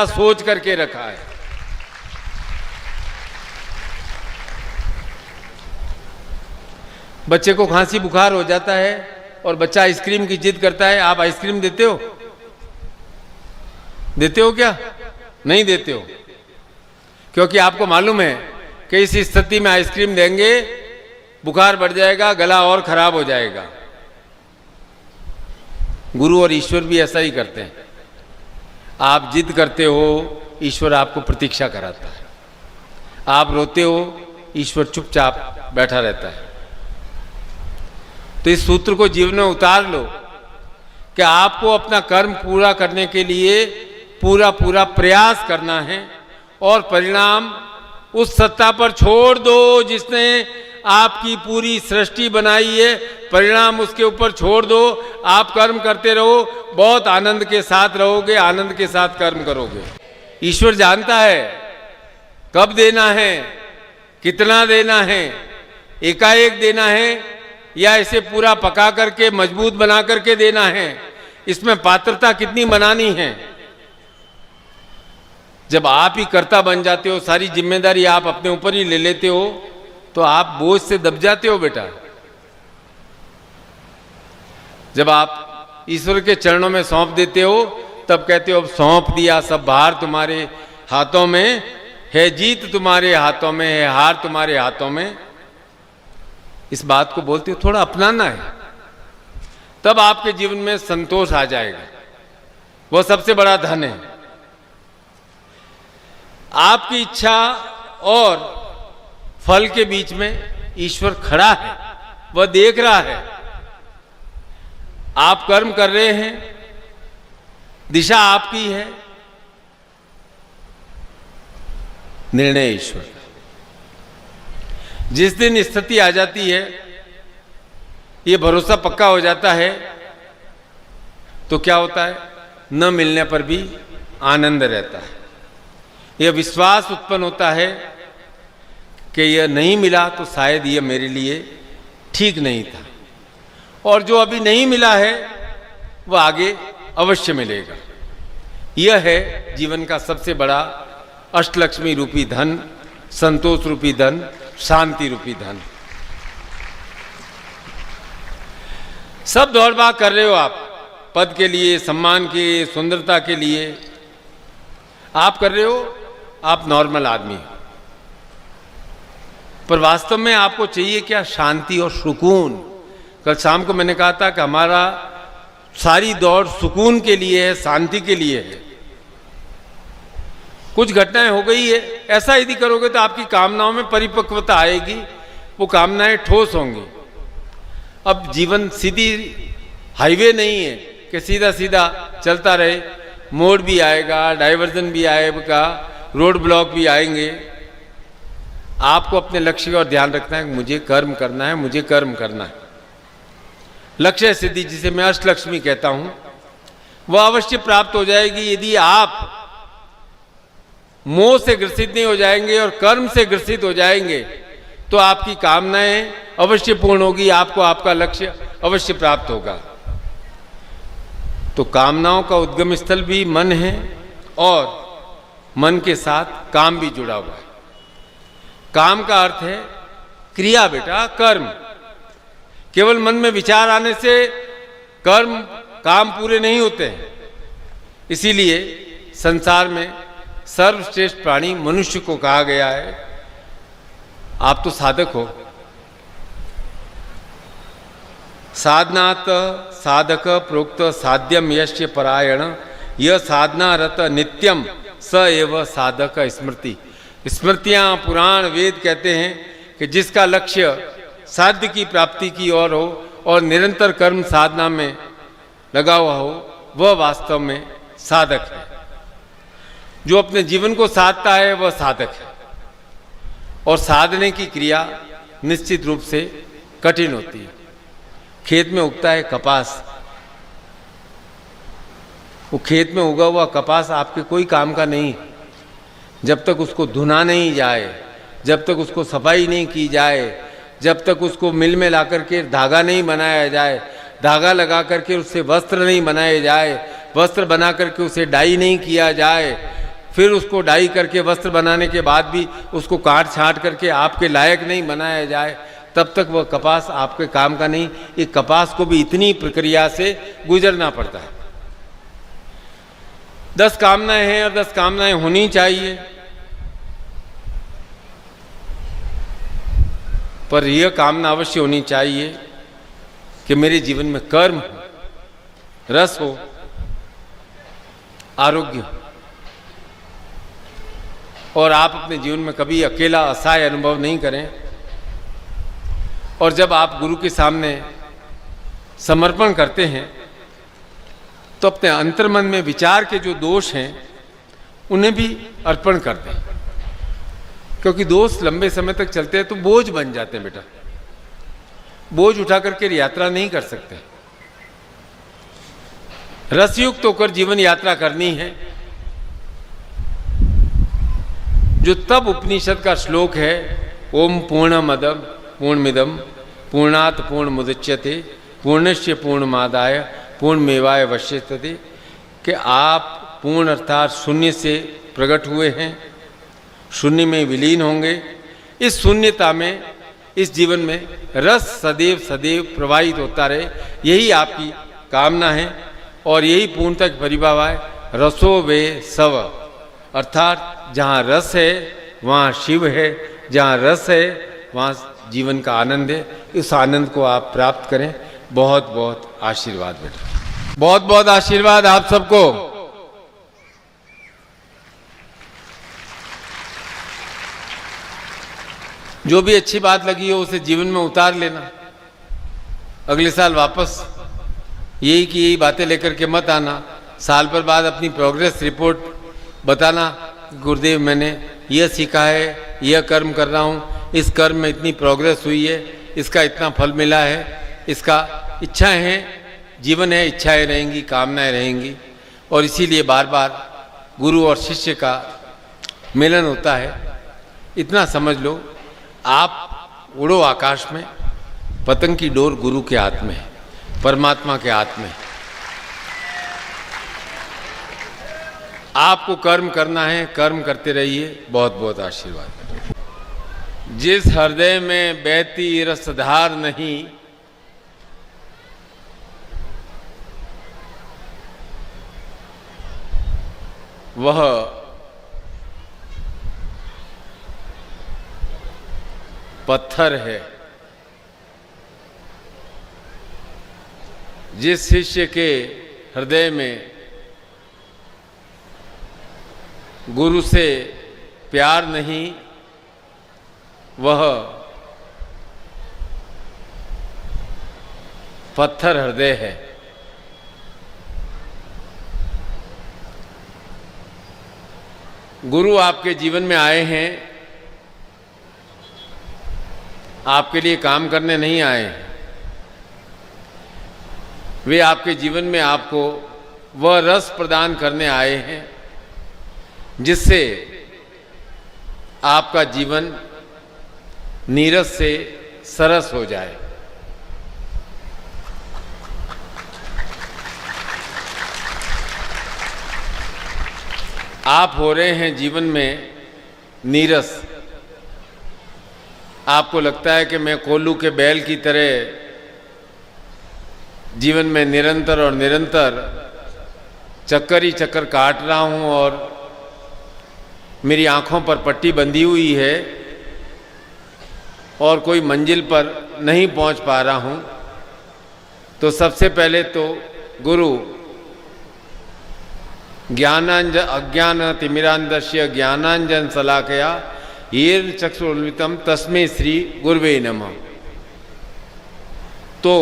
सोच करके रखा है। बच्चे को खांसी बुखार हो जाता है और बच्चा आइसक्रीम की जिद करता है, आप आइसक्रीम देते हो? देते हो क्या? नहीं देते हो, क्योंकि आपको मालूम है कि इस स्थिति में आइसक्रीम देंगे बुखार बढ़ जाएगा, गला और खराब हो जाएगा। गुरु और ईश्वर भी ऐसा ही करते हैं। आप जिद करते हो, ईश्वर आपको प्रतीक्षा कराता है। आप रोते हो, ईश्वर चुपचाप बैठा रहता है। तो इस सूत्र को जीवन में उतार लो कि आपको अपना कर्म पूरा करने के लिए पूरा प्रयास करना है और परिणाम उस सत्ता पर छोड़ दो जिसने आपकी पूरी सृष्टि बनाई है। परिणाम उसके ऊपर छोड़ दो, आप कर्म करते रहो, बहुत आनंद के साथ रहोगे, आनंद के साथ कर्म करोगे। ईश्वर जानता है कब देना है, कितना देना है, एकाएक देना है या इसे पूरा पका करके मजबूत बना करके देना है, इसमें पात्रता कितनी बनानी है। जब आप ही कर्ता बन जाते हो, सारी जिम्मेदारी आप अपने ऊपर ही ले लेते हो, तो आप बोझ से दब जाते हो बेटा। जब आप ईश्वर के चरणों में सौंप देते हो, तब कहते हो अब सौंप दिया, सब भार तुम्हारे हाथों में है, जीत तुम्हारे हाथों में है, हार तुम्हारे हाथों में। इस बात को बोलते हो, थोड़ा अपनाना है, तब आपके जीवन में संतोष आ जाएगा। वह सबसे बड़ा धन है। आपकी इच्छा और फल के बीच में ईश्वर खड़ा है, वह देख रहा है। आप कर्म कर रहे हैं, दिशा आपकी है, निर्णय ईश्वर का। जिस दिन स्थिति आ जाती है, ये भरोसा पक्का हो जाता है, तो क्या होता है, न मिलने पर भी आनंद रहता है। यह विश्वास उत्पन्न होता है कि यह नहीं मिला तो शायद यह मेरे लिए ठीक नहीं था, और जो अभी नहीं मिला है वह आगे अवश्य मिलेगा। यह है जीवन का सबसे बड़ा अष्टलक्ष्मी रूपी धन, संतोष रूपी धन, शांति रूपी धन। सब दौड़ भाग कर रहे हो आप, पद के लिए, सम्मान के, सुंदरता के लिए आप कर रहे हो, आप नॉर्मल आदमी हो। पर वास्तव में आपको चाहिए क्या? शांति और सुकून। कल शाम को मैंने कहा था कि हमारा सारी दौड़ सुकून के लिए है, शांति के लिए है। कुछ घटनाएं हो गई है, ऐसा यदि करोगे तो आपकी कामनाओं में परिपक्वता आएगी, वो कामनाएं ठोस होंगी। अब जीवन सीधी हाईवे नहीं है कि सीधा सीधा चलता रहे, मोड़ भी आएगा, डाइवर्जन भी आएगा, रोड ब्लॉक भी आएंगे। आपको अपने लक्ष्य का ध्यान रखना है, मुझे कर्म करना है, मुझे कर्म करना है। लक्ष्य सिद्धि, जिसे मैं अष्टलक्ष्मी कहता हूं, वह अवश्य प्राप्त हो जाएगी यदि आप मोह से ग्रसित नहीं हो जाएंगे और कर्म से ग्रसित हो जाएंगे, तो आपकी कामनाएं अवश्य पूर्ण होगी, आपको आपका लक्ष्य अवश्य प्राप्त होगा। तो कामनाओं का उद्गम स्थल भी मन है, और मन के साथ काम भी जुड़ा हुआ है। काम का अर्थ है क्रिया बेटा, कर्म। केवल मन में विचार आने से कर्म, काम पूरे नहीं होते हैं। इसीलिए संसार में सर्वश्रेष्ठ प्राणी मनुष्य को कहा गया है। आप तो साधक हो। साधनात साधक प्रोक्त साध्यम यश्य परायण, यह साधना रत नित्यम स एव साधक स्मृति। स्मृतियां, पुराण, वेद कहते हैं कि जिसका लक्ष्य साध्य की प्राप्ति की ओर हो और निरंतर कर्म साधना में लगा हुआ हो, वह वास्तव में साधक है। जो अपने जीवन को साधता है वह साधक है। और साधने की क्रिया निश्चित रूप से कठिन होती है। खेत में उगता है कपास, वो खेत में उगा हुआ कपास आपके कोई काम का नहीं जब तक उसको धुना नहीं जाए, जब तक उसको सफाई नहीं की जाए, जब तक उसको मिल में ला करके धागा नहीं बनाया जाए, धागा लगा करके उससे वस्त्र नहीं बनाए जाए, वस्त्र बना करके उसे डाई नहीं किया जाए, फिर उसको डाई करके वस्त्र बनाने के बाद भी उसको काट छांट करके आपके लायक नहीं बनाया जाए, तब तक वह कपास आपके काम का नहीं। ये कपास को भी इतनी प्रक्रिया से गुजरना पड़ता है। 10 कामनाएं हैं और 10 कामनाएं होनी चाहिए, पर यह कामना अवश्य होनी चाहिए कि मेरे जीवन में कर्म हो, रस हो, आरोग्य हो, और आप अपने जीवन में कभी अकेला असहाय अनुभव नहीं करें। और जब आप गुरु के सामने समर्पण करते हैं तो अपने अंतर्मन में विचार के जो दोष हैं उन्हें भी अर्पण कर दें, क्योंकि दोष लंबे समय तक चलते हैं तो बोझ बन जाते हैं बेटा। बोझ उठा करके यात्रा नहीं कर सकते। रसयुक्त होकर जीवन यात्रा करनी है। जो तब उपनिषद का श्लोक है, ओम पूर्णमदम पूर्णमिदम पूर्णात् पूर्णमुदच्यते पूर्णस्य पूर्णमादाय पूर्णमेवाय वशिष्यते, कि आप पूर्ण अर्थात शून्य से प्रकट हुए हैं, शून्य में विलीन होंगे। इस शून्यता में, इस जीवन में रस सदैव सदैव प्रवाहित होता रहे, यही आपकी कामना है। और यही पूर्णता की परिभाषा है, रसो वे सव, अर्थात जहाँ रस है वहाँ शिव है, जहाँ रस है वहाँ जीवन का आनंद है। इस आनंद को आप प्राप्त करें। बहुत बहुत आशीर्वाद बेटा, बहुत बहुत आशीर्वाद आप सबको। जो भी अच्छी बात लगी हो उसे जीवन में उतार लेना। अगले साल वापस यही की यही बातें लेकर के मत आना। साल भर बाद अपनी प्रोग्रेस रिपोर्ट बताना, गुरुदेव मैंने यह सीखा है, यह कर्म कर रहा हूँ, इस कर्म में इतनी प्रोग्रेस हुई है, इसका इतना फल मिला है, इसका इच्छाएं हैं, जीवन है, इच्छाएं रहेंगी, कामनाएं रहेंगी। और इसीलिए बार बार गुरु और शिष्य का मिलन होता है। इतना समझ लो, आप उड़ो आकाश में, पतंग की डोर गुरु के हाथ में है, परमात्मा के हाथ में। आपको कर्म करना है, कर्म करते रहिए। बहुत बहुत आशीर्वाद। जिस हृदय में बहती रसधार नहीं, वह पत्थर है। जिस शिष्य के हृदय में गुरु से प्यार नहीं, वह पत्थर हृदय है। गुरु आपके जीवन में आए हैं, आपके लिए काम करने नहीं आए हैं। वे आपके जीवन में आपको वह रस प्रदान करने आए हैं जिससे आपका जीवन नीरस से सरस हो जाए। आप हो रहे हैं जीवन में नीरस। आपको लगता है कि मैं कोल्हू के बैल की तरह जीवन में निरंतर और निरंतर चक्कर ही चक्कर काट रहा हूं और मेरी आंखों पर पट्टी बंधी हुई है और कोई मंजिल पर नहीं पहुंच पा रहा हूं। तो सबसे पहले तो गुरु ज्ञानांजन अज्ञान तिमिरांधस्य ज्ञानांजन शलाकया येन चक्षुरुन्मिलितं तस्मै श्री गुरुवे नमः। तो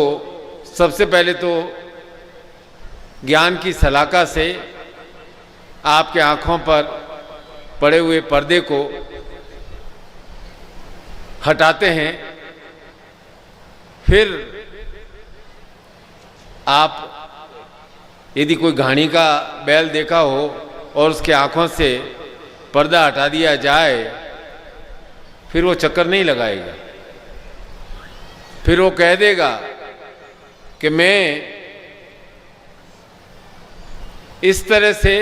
सबसे पहले तो ज्ञान की सलाका से आपके आँखों पर पड़े हुए पर्दे को हटाते हैं। फिर आप यदि कोई घाणी का बैल देखा हो और उसके आँखों से पर्दा हटा दिया जाए, फिर वो चक्कर नहीं लगाएगा। फिर वो कह देगा कि मैं इस तरह से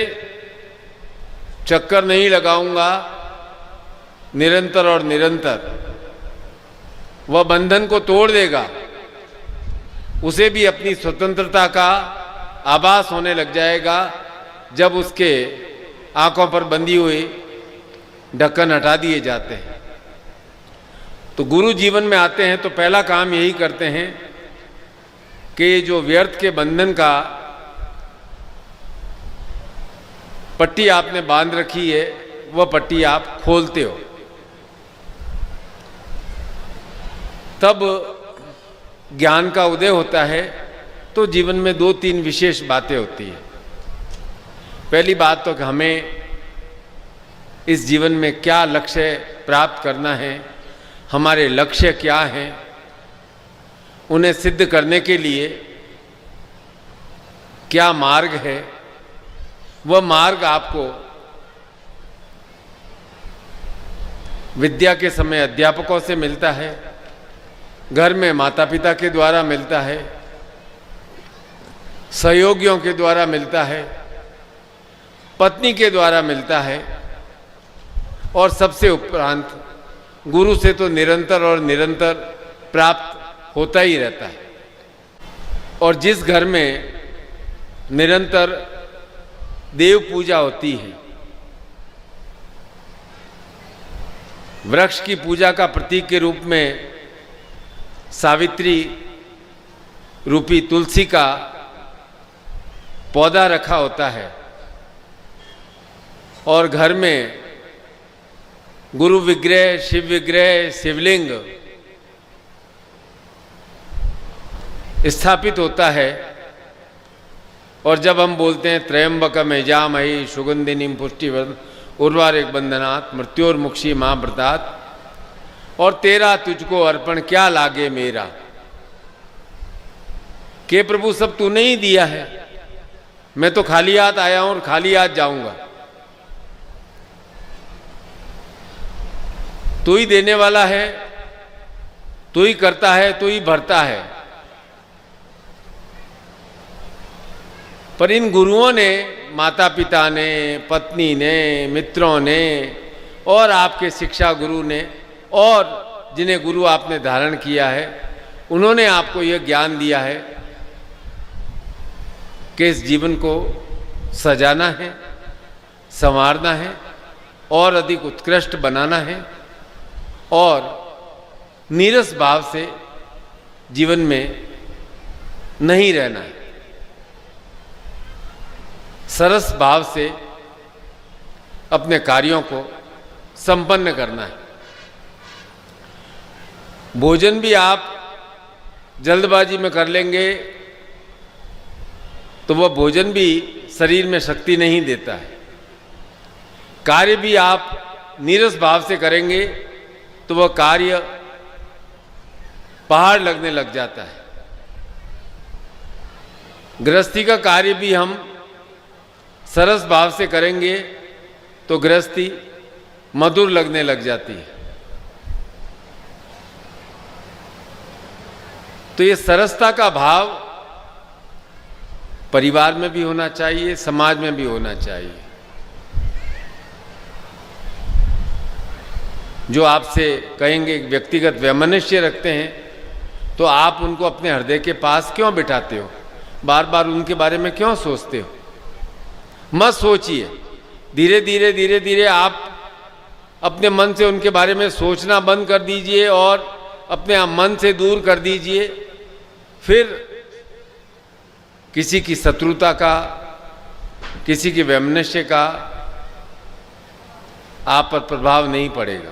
चक्कर नहीं लगाऊंगा निरंतर और निरंतर। वह बंधन को तोड़ देगा, उसे भी अपनी स्वतंत्रता का आभास होने लग जाएगा जब उसके आंखों पर बंधी हुई ढक्कन हटा दिए जाते हैं। तो गुरु जीवन में आते हैं तो पहला काम यही करते हैं कि जो व्यर्थ के बंधन का पट्टी आपने बांध रखी है, वह पट्टी आप खोलते हो। तब ज्ञान का उदय होता है। तो जीवन में 2-3 विशेष बातें होती हैं। पहली बात तो कि हमें इस जीवन में क्या लक्ष्य प्राप्त करना है, हमारे लक्ष्य क्या हैं, उन्हें सिद्ध करने के लिए क्या मार्ग है। वह मार्ग आपको विद्या के समय अध्यापकों से मिलता है, घर में माता पिता के द्वारा मिलता है, सहयोगियों के द्वारा मिलता है, पत्नी के द्वारा मिलता है और सबसे उपरांत गुरु से तो निरंतर और निरंतर प्राप्त होता ही रहता है। और जिस घर में निरंतर देव पूजा होती है, वृक्ष की पूजा का प्रतीक के रूप में सावित्री रूपी तुलसी का पौधा रखा होता है और घर में गुरु विग्रह, शिव विग्रह, शिवलिंग स्थापित होता है। और जब हम बोलते हैं त्रयंबकम यजामहे सुगंधिनीम पुष्टिवर्धनम उर्वारेक बंधनात् मृत्योर्मुक्षी महाव्रतात्, और तेरा तुझको अर्पण क्या लागे मेरा। के प्रभु सब तूने ही दिया है, मैं तो खाली हाथ आया हूं और खाली हाथ जाऊंगा। तू ही देने वाला है, तू ही करता है, तू ही भरता है। पर इन गुरुओं ने, माता पिता ने, पत्नी ने, मित्रों ने और आपके शिक्षा गुरु ने और जिन्हें गुरु आपने धारण किया है, उन्होंने आपको यह ज्ञान दिया है कि इस जीवन को सजाना है, संवारना है और अधिक उत्कृष्ट बनाना है और नीरस भाव से जीवन में नहीं रहना है, सरस भाव से अपने कार्यों को संपन्न करना है। भोजन भी आप जल्दबाजी में कर लेंगे तो वह भोजन भी शरीर में शक्ति नहीं देता है। कार्य भी आप नीरस भाव से करेंगे तो वह कार्य पहाड़ लगने लग जाता है। गृहस्थी का कार्य भी हम सरस भाव से करेंगे तो गृहस्थी मधुर लगने लग जाती है। तो ये सरसता का भाव परिवार में भी होना चाहिए, समाज में भी होना चाहिए। जो आपसे कहेंगे व्यक्तिगत वैमनस्य रखते हैं तो आप उनको अपने हृदय के पास क्यों बिठाते हो, बार बार उनके बारे में क्यों सोचते हो। मत सोचिए, धीरे धीरे आप अपने मन से उनके बारे में सोचना बंद कर दीजिए और अपने मन से दूर कर दीजिए। फिर किसी की शत्रुता का, किसी की वैमनस्य का आप पर प्रभाव नहीं पड़ेगा।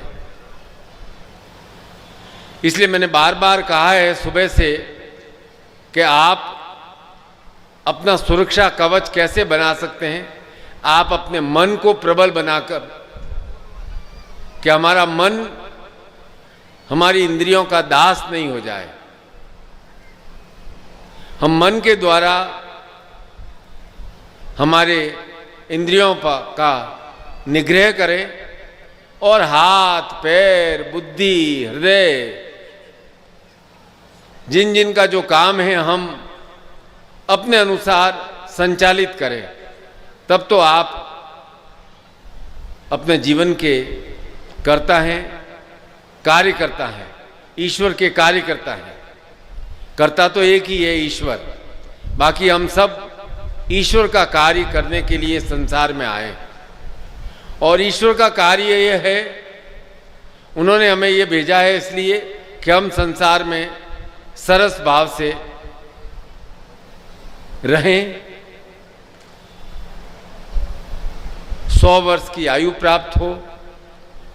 इसलिए मैंने बार बार कहा है सुबह से कि आप अपना सुरक्षा कवच कैसे बना सकते हैं। आप अपने मन को प्रबल बनाकर, कि हमारा मन हमारी इंद्रियों का दास नहीं हो जाए। हम मन के द्वारा हमारे इंद्रियों का निग्रह करें और हाथ, पैर, बुद्धि, हृदय, जिन जिन का जो काम है हम अपने अनुसार संचालित करें। तब तो आप अपने जीवन के कर्ता हैं, कार्यकर्ता हैं, ईश्वर के कार्यकर्ता हैं। कर्ता तो एक ही है, ईश्वर। बाकी हम सब ईश्वर का कार्य करने के लिए संसार में आए और ईश्वर का कार्य ये है, उन्होंने हमें ये भेजा है इसलिए कि हम संसार में सरस भाव से रहें, 100 वर्ष की आयु प्राप्त हो।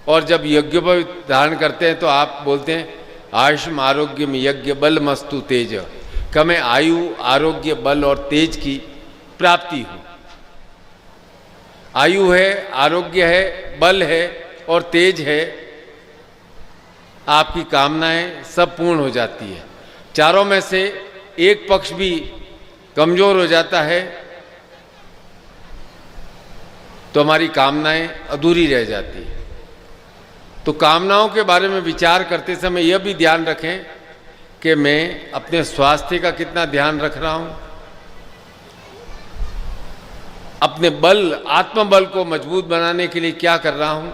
और जब यज्ञोपवीत धारण करते हैं तो आप बोलते हैं आयुष्म आरोग्यम यज्ञ बल मस्तु तेज, कि हमें आयु, आरोग्य, बल और तेज की प्राप्ति हो। आयु है, आरोग्य है, बल है और तेज है, आपकी कामनाएं सब पूर्ण हो जाती है। चारों में से एक पक्ष भी कमजोर हो जाता है तो हमारी कामनाएं अधूरी रह जाती है। तो कामनाओं के बारे में विचार करते समय यह भी ध्यान रखें कि मैं अपने स्वास्थ्य का कितना ध्यान रख रहा हूं, अपने बल, आत्मबल को मजबूत बनाने के लिए क्या कर रहा हूं,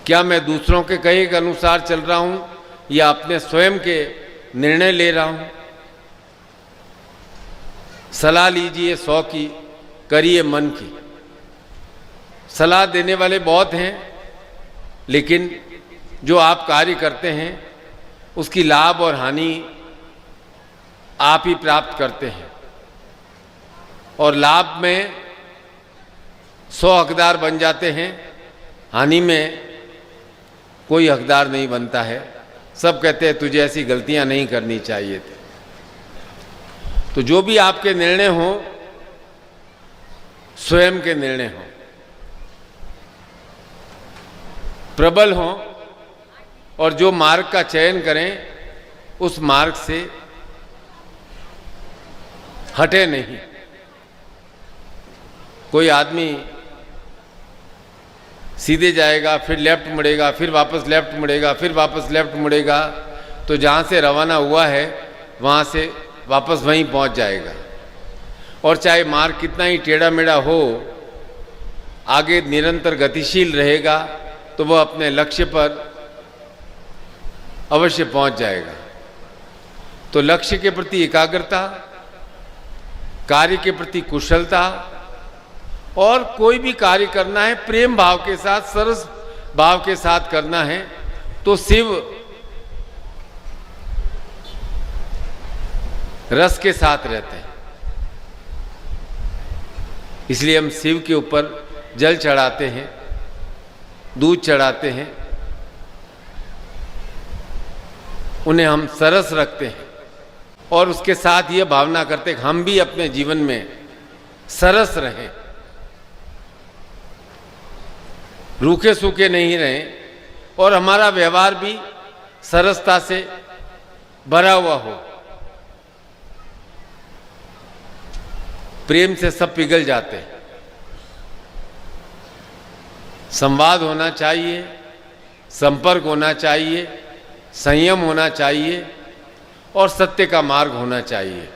क्या मैं दूसरों के कहे के अनुसार चल रहा हूं या अपने स्वयं के निर्णय ले रहा हूं। सलाह लीजिए 100 की, करिए मन की। सलाह देने वाले बहुत हैं, लेकिन जो आप कार्य करते हैं उसकी लाभ और हानि आप ही प्राप्त करते हैं। और लाभ में 100 हकदार बन जाते हैं, हानि में कोई हकदार नहीं बनता है। सब कहते हैं तुझे ऐसी गलतियां नहीं करनी चाहिए थी। तो जो भी आपके निर्णय हों, स्वयं के निर्णय हों, प्रबल हों और जो मार्ग का चयन करें उस मार्ग से हटे नहीं। कोई आदमी सीधे जाएगा, फिर लेफ्ट मुड़ेगा, फिर वापस लेफ्ट मुड़ेगा, फिर वापस लेफ्ट मुड़ेगा, तो जहाँ से रवाना हुआ है वहाँ से वापस वहीं पहुँच जाएगा। और चाहे मार्ग कितना ही टेढ़ा मेढ़ा हो, आगे निरंतर गतिशील रहेगा तो वह अपने लक्ष्य पर अवश्य पहुँच जाएगा। तो लक्ष्य के प्रति एकाग्रता, कार्य के प्रति कुशलता, और कोई भी कार्य करना है प्रेम भाव के साथ, सरस भाव के साथ करना है, तो शिव रस के साथ रहते हैं। इसलिए हम शिव के ऊपर जल चढ़ाते हैं, दूध चढ़ाते हैं, उन्हें हम सरस रखते हैं और उसके साथ ये भावना करते हैं कि हम भी अपने जीवन में सरस रहें, रूखे सूखे नहीं रहें और हमारा व्यवहार भी सरसता से भरा हुआ हो। प्रेम से सब पिघल जाते हैं। संवाद होना चाहिए, संपर्क होना चाहिए, संयम होना चाहिए और सत्य का मार्ग होना चाहिए,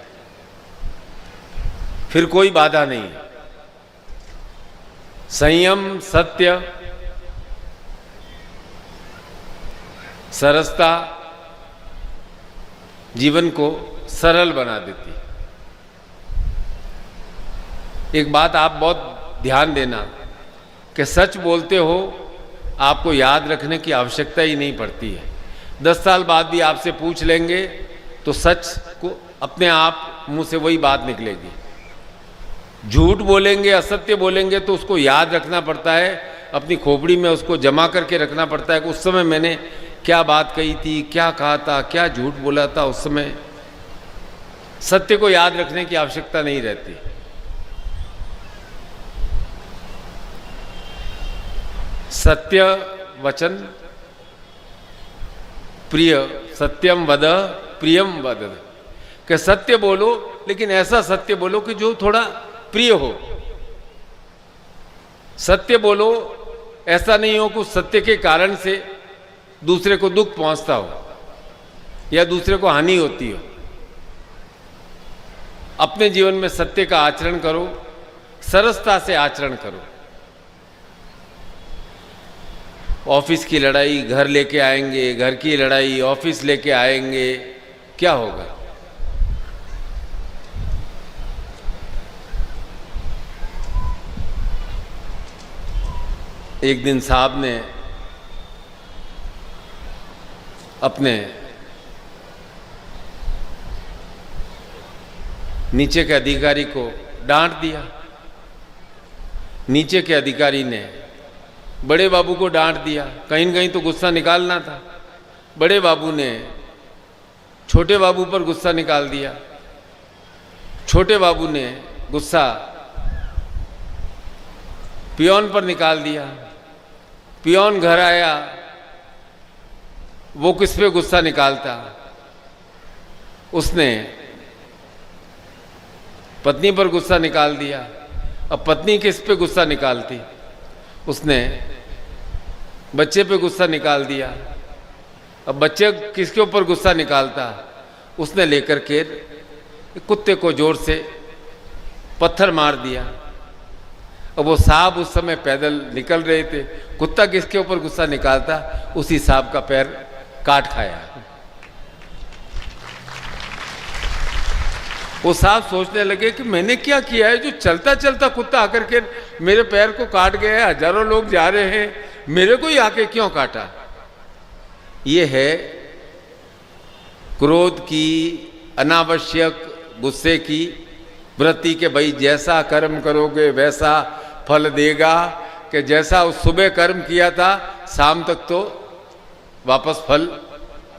फिर कोई बाधा नहीं। संयम, सत्य, सरसता जीवन को सरल बना देती है। एक बात आप बहुत ध्यान देना कि सच बोलते हो आपको याद रखने की आवश्यकता ही नहीं पड़ती है। 10 साल बाद भी आपसे पूछ लेंगे तो सच को अपने आप मुंह से वही बात निकलेगी। झूठ बोलेंगे, असत्य बोलेंगे तो उसको याद रखना पड़ता है, अपनी खोपड़ी में उसको जमा करके रखना पड़ता है कि उस समय मैंने क्या बात कही थी, क्या कहा था, क्या झूठ बोला था उस समय। सत्य को याद रखने की आवश्यकता नहीं रहती। सत्य वचन प्रिय, सत्यम वद प्रियम वद, कि सत्य बोलो लेकिन ऐसा सत्य बोलो कि जो थोड़ा प्रिय हो। सत्य बोलो, ऐसा नहीं हो कि उस सत्य के कारण से दूसरे को दुख पहुंचता हो या दूसरे को हानि होती हो। अपने जीवन में सत्य का आचरण करो, सरसता से आचरण करो। ऑफिस की लड़ाई घर लेके आएंगे, घर की लड़ाई ऑफिस लेके आएंगे, क्या होगा? एक दिन साहब ने अपने नीचे के अधिकारी को डांट दिया। नीचे के अधिकारी ने बड़े बाबू को डांट दिया। कहीं न कहीं तो गुस्सा निकालना था। बड़े बाबू ने छोटे बाबू पर गुस्सा निकाल दिया। छोटे बाबू ने गुस्सा पियोन पर निकाल दिया। पियोन घर आया, वो किस पे गुस्सा निकालता? उसने पत्नी पर गुस्सा निकाल दिया। अब पत्नी किस पे गुस्सा निकालती? उसने बच्चे पे गुस्सा निकाल दिया। अब बच्चे किसके ऊपर गुस्सा निकालता? उसने लेकर के कुत्ते को जोर से पत्थर मार दिया। अब वो साहब उस समय पैदल निकल रहे थे। कुत्ता किसके ऊपर गुस्सा निकालता? उसी साहब का पैर काट खाया। वो साहब सोचने लगे कि मैंने क्या किया है जो चलता चलता कुत्ता आकर के मेरे पैर को काट गया है। हजारों लोग जा रहे हैं, मेरे को ही आके क्यों काटा? ये है क्रोध की, अनावश्यक गुस्से की वृत्ति के भाई जैसा कर्म करोगे वैसा फल देगा। कि जैसा उस सुबह कर्म किया था शाम तक तो वापस फल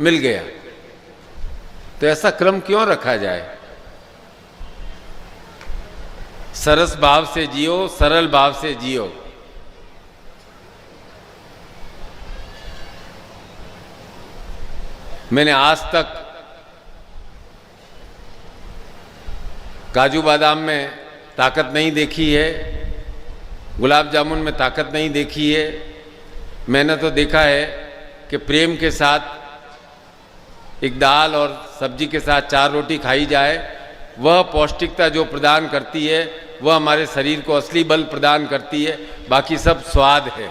मिल गया। तो ऐसा क्रम क्यों रखा जाए? सरस भाव से जियो, सरल भाव से जियो। मैंने आज तक काजू बादाम में ताकत नहीं देखी है, गुलाब जामुन में ताकत नहीं देखी है। मैंने तो देखा है कि प्रेम के साथ एक दाल और सब्जी के साथ 4 रोटी खाई जाए, वह पौष्टिकता जो प्रदान करती है वह हमारे शरीर को असली बल प्रदान करती है, बाकी सब स्वाद है।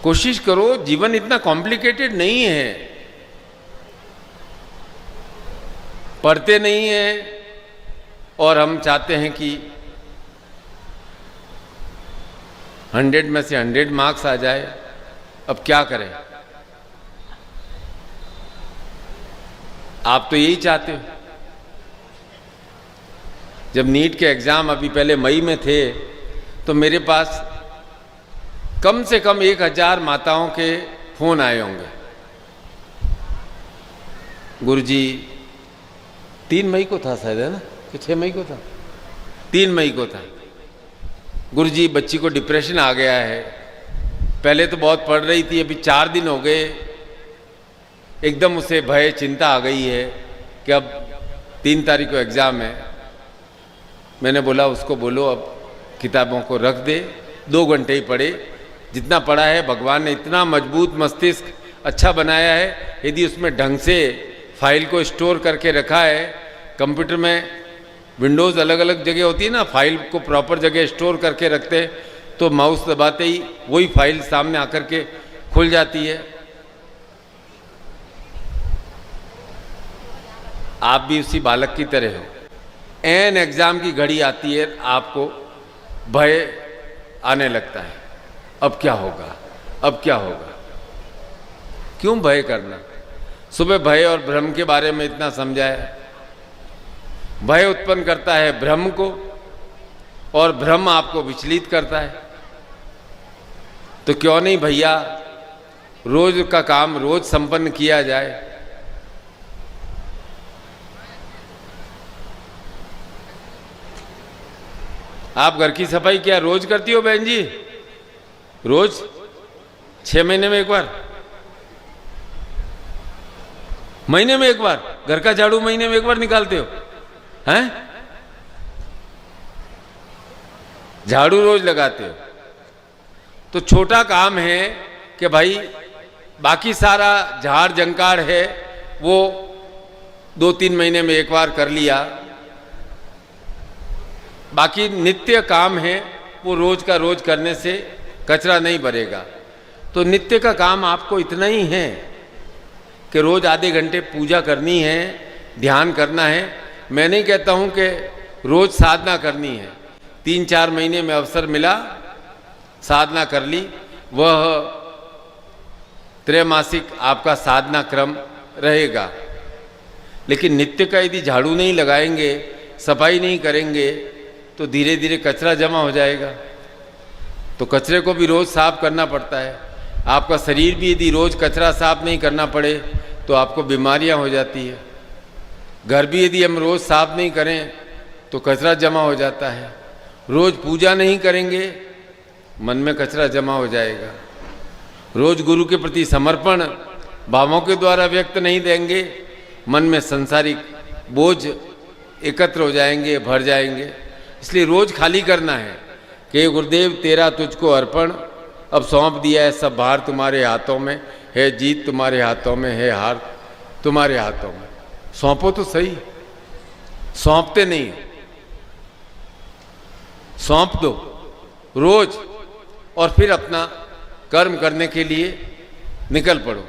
कोशिश करो, जीवन इतना कॉम्प्लिकेटेड नहीं है। पढ़ते नहीं हैं और हम चाहते हैं कि 100 में से 100 मार्क्स आ जाए। अब क्या करें? आप तो यही चाहते हो। जब नीट के एग्ज़ाम अभी पहले मई में थे तो मेरे पास कम से कम 1000 माताओं के फ़ोन आए होंगे। गुरुजी 3 मई को था शायद, है ना, कि 6 मई को था? 3 मई को था। गुरुजी बच्ची को डिप्रेशन आ गया है। पहले तो बहुत पढ़ रही थी, अभी 4 दिन हो गए एकदम उसे भय चिंता आ गई है कि अब 3 तारीख को एग्ज़ाम है। मैंने बोला उसको बोलो अब किताबों को रख दे, 2 घंटे ही पढ़े। जितना पढ़ा है भगवान ने इतना मजबूत मस्तिष्क अच्छा बनाया है, यदि उसमें ढंग से फाइल को स्टोर करके रखा है। कंप्यूटर में विंडोज़ अलग अलग जगह होती है ना, फाइल को प्रॉपर जगह स्टोर करके रखते हैं तो माउस दबाते ही वही फाइल सामने आकर के खुल जाती है। आप भी उसी बालक की तरह हो। एन एग्ज़ाम की घड़ी आती है, आपको भय आने लगता है, अब क्या होगा, अब क्या होगा। क्यों भय करना? सुबह भय और भ्रम के बारे में इतना समझाया। भय उत्पन्न करता है भ्रम को और भ्रम आपको विचलित करता है। तो क्यों नहीं भैया, रोज का काम रोज संपन्न किया जाए। आप घर की सफाई क्या रोज करती हो बहन जी? रोज? 6 महीने में एक बार? महीने में एक बार? घर का झाड़ू महीने में एक बार निकालते हो हैं? झाड़ू रोज लगाते हो तो छोटा काम है कि भाई बाकी सारा झाड़ जंकार है वो 2-3 महीने में एक बार कर लिया। बाकी नित्य काम है वो रोज का रोज करने से कचरा नहीं भरेगा। तो नित्य का काम आपको इतना ही है कि रोज आधे घंटे पूजा करनी है, ध्यान करना है। मैं नहीं कहता हूं कि रोज साधना करनी है। 3-4 महीने में अवसर मिला, साधना कर ली, वह त्रैमासिक आपका साधना क्रम रहेगा। लेकिन नित्य का यदि झाड़ू नहीं लगाएंगे, सफाई नहीं करेंगे तो धीरे धीरे कचरा जमा हो जाएगा। तो कचरे को भी रोज साफ करना पड़ता है। आपका शरीर भी यदि रोज कचरा साफ नहीं करना पड़े तो आपको बीमारियां हो जाती है। घर भी यदि हम रोज साफ नहीं करें तो कचरा जमा हो जाता है। रोज पूजा नहीं करेंगे, मन में कचरा जमा हो जाएगा। रोज गुरु के प्रति समर्पण भावों के द्वारा व्यक्त नहीं देंगे, मन में सांसारिक बोझ एकत्र हो जाएंगे, भर जाएंगे। इसलिए रोज खाली करना है कि गुरुदेव तेरा तुझको अर्पण, अब सौंप दिया है सब भार तुम्हारे हाथों में है, जीत तुम्हारे हाथों में है, हार तुम्हारे हाथों में। सौंपो तो सही, सौंपते नहीं, सौंप दो रोज और फिर अपना कर्म करने के लिए निकल पड़ो।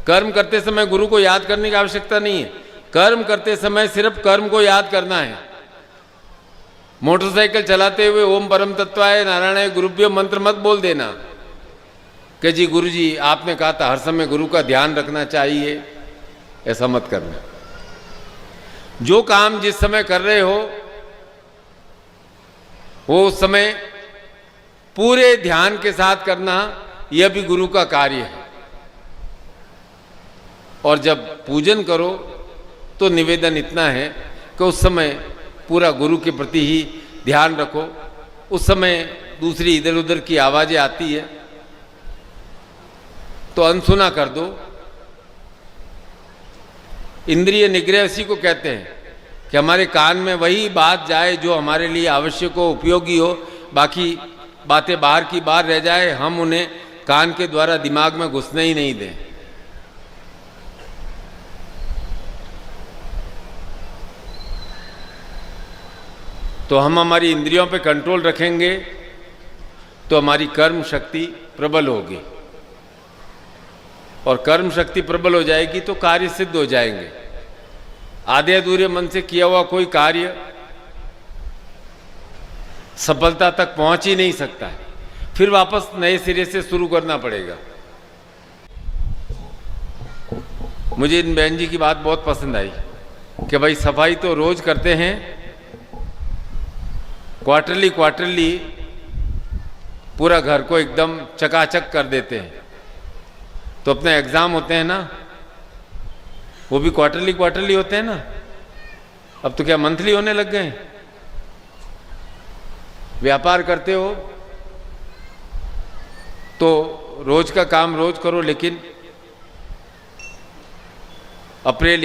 कर्म करते समय गुरु को याद करने की आवश्यकता नहीं है। कर्म करते समय सिर्फ कर्म को याद करना है। मोटरसाइकिल चलाते हुए ओम परम तत्वाय नारायण गुरुभ्यो मंत्र मत बोल देना कि जी गुरु जी आपने कहा था हर समय गुरु का ध्यान रखना चाहिए, ऐसा मत करना। जो काम जिस समय कर रहे हो वो उस समय पूरे ध्यान के साथ करना, यह भी गुरु का कार्य है। और जब पूजन करो तो निवेदन इतना है कि उस समय पूरा गुरु के प्रति ही ध्यान रखो। उस समय दूसरी इधर उधर की आवाज़ें आती है तो अनसुना कर दो। इंद्रिय निग्रह इसी को कहते हैं कि हमारे कान में वही बात जाए जो हमारे लिए आवश्यक हो, उपयोगी हो, बाकी बातें बाहर की बाहर रह जाए, हम उन्हें कान के द्वारा दिमाग में घुसने ही नहीं दें। तो हम हमारी इंद्रियों पे कंट्रोल रखेंगे तो हमारी कर्म शक्ति प्रबल होगी, और कर्म शक्ति प्रबल हो जाएगी तो कार्य सिद्ध हो जाएंगे। आधे अधूरे मन से किया हुआ कोई कार्य सफलता तक पहुंच ही नहीं सकता है, फिर वापस नए सिरे से शुरू करना पड़ेगा। मुझे इन बहन जी की बात बहुत पसंद आई कि भाई सफाई तो रोज करते हैं, क्वार्टरली पूरा घर को एकदम चकाचक कर देते हैं। तो अपने एग्जाम होते हैं ना, वो भी क्वार्टरली होते हैं ना, अब तो क्या मंथली होने लग गए। व्यापार करते हो तो रोज का काम रोज करो, लेकिन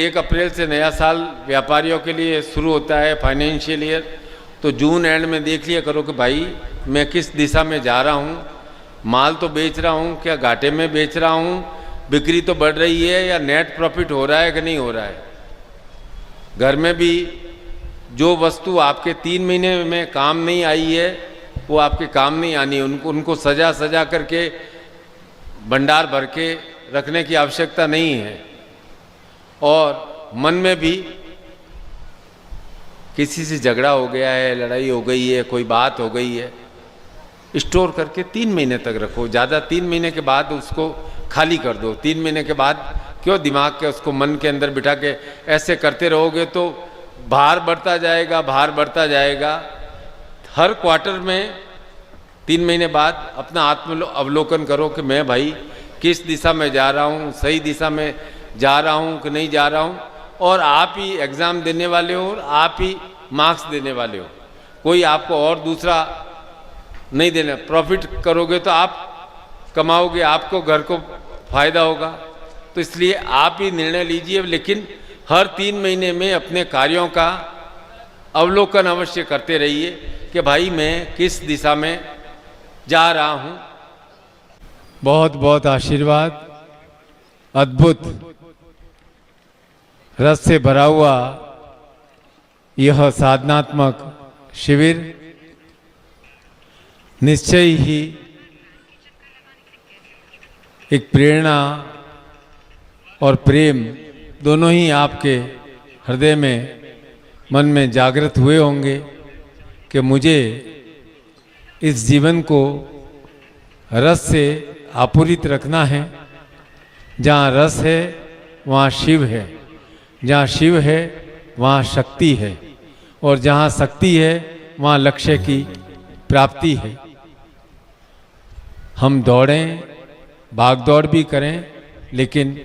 एक अप्रैल से नया साल व्यापारियों के लिए शुरू होता है, फाइनेंशियल ईयर। तो जून एंड में देख लिया करो कि भाई मैं किस दिशा में जा रहा हूँ, माल तो बेच रहा हूँ, क्या घाटे में बेच रहा हूँ, बिक्री तो बढ़ रही है या नेट प्रॉफिट हो रहा है कि नहीं हो रहा है। घर में भी जो वस्तु आपके 3 महीने में काम नहीं आई है वो आपके काम नहीं आनी, उनको सजा करके भंडार भर के रखने की आवश्यकता नहीं है। और मन में भी किसी से झगड़ा हो गया है, लड़ाई हो गई है, कोई बात हो गई है, स्टोर करके 3 महीने तक रखो, ज़्यादा 3 महीने के बाद उसको खाली कर दो। 3 महीने के बाद क्यों दिमाग के उसको मन के अंदर बिठा के ऐसे करते रहोगे तो भार बढ़ता जाएगा। हर क्वार्टर में 3 महीने बाद अपना आत्म अवलोकन करो कि मैं भाई किस दिशा में जा रहा हूँ, सही दिशा में जा रहा हूँ कि नहीं जा रहा हूँ। और आप ही एग्ज़ाम देने वाले हो और आप ही मार्क्स देने वाले हो, कोई आपको और दूसरा नहीं देना। प्रॉफिट करोगे तो आप कमाओगे, आपको घर को फायदा होगा। तो इसलिए आप ही निर्णय लीजिए, लेकिन हर 3 महीने में अपने कार्यों का अवलोकन अवश्य करते रहिए कि भाई मैं किस दिशा में जा रहा हूँ। बहुत बहुत आशीर्वाद, अद्भुत रस से भरा हुआ यह साधनात्मक शिविर निश्चय ही एक प्रेरणा और प्रेम दोनों ही आपके हृदय में, मन में जागृत हुए होंगे कि मुझे इस जीवन को रस से आपूरित रखना है। जहाँ रस है वहाँ शिव है, जहाँ शिव है वहाँ शक्ति है, और जहाँ शक्ति है वहाँ लक्ष्य की प्राप्ति है। हम दौड़ें, भागदौड़ भी करें, लेकिन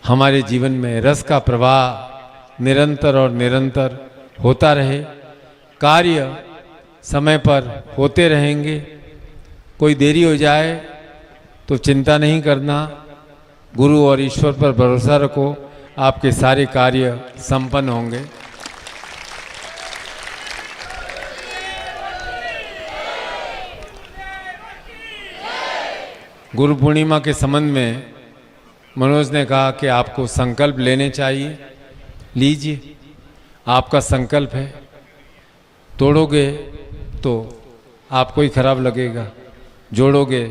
हमारे जीवन में रस का प्रवाह निरंतर और निरंतर होता रहे। कार्य समय पर होते रहेंगे, कोई देरी हो जाए तो चिंता नहीं करना, गुरु और ईश्वर पर भरोसा रखो, आपके सारे कार्य संपन्न होंगे। गुरु पूर्णिमा के संबंध में मनोज ने कहा कि आपको संकल्प लेने चाहिए, लीजिए। आपका संकल्प है, तोड़ोगे तो आपको ही खराब लगेगा, जोड़ोगे।